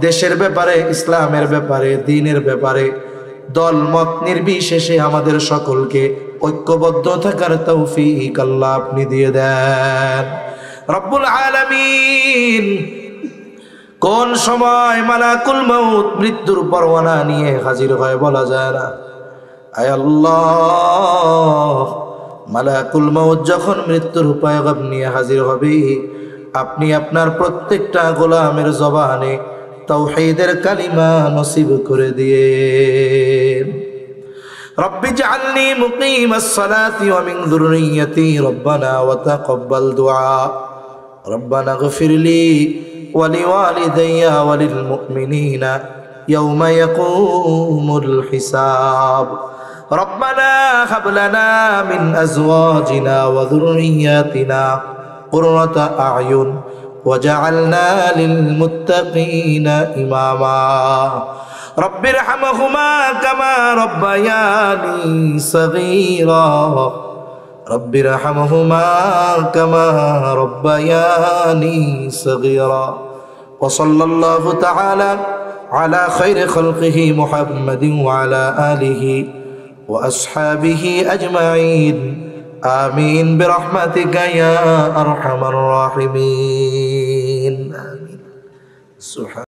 দেশের ব্যাপারে, ইসলামের ব্যাপারে, দ্বীনের ব্যাপারে দল মত নির্বিশেষে আমাদের সকলকে ঐক্যবদ্ধ থাকার তৌফিক আল্লাহ আপনি দিয়ে দেন রব্বুল আলামিন। কোন সময় মালাকুল মউত মৃত্যুর পরোয়ানা নিয়ে হাজির হয় বলা যায় না। আয় আল্লাহ, মালাকুল মউত যখন মৃত্যুর পয়গাম নিয়ে হাজির হবে, আপনি আপনার প্রত্যেকটা গোলামের জবানে তাওহীদের কালিমা নসিব করে দিয়েন। রব্বি জাআলনি মুকিমাস সালাতি ওয়া মিন যুররিয়্যতি রব্বানা ওয়া তাকাব্বাল দুআ রব্বানা ইগফিরলি ওয়া লিওয়ালিদাইয়া ওয়া লিল মুমিনিনা ইয়াওমা ইয়াকুমুল হিসাব। রব্বানা হাব লানা মিন আজওয়াজিনা ওয়া যুররিয়্যাতিনা কুররাতা আ'য়ুন وجعلنا للمتقين إماما رب ارحمهما كما ربياني صغيرا رب ارحمهما كما ربياني صغيرا وصلى الله تعالى على خير خلقه محمد وعلى آله وأصحابه أجمعين آمين برحمتك يا أرحم الراحمين آمين.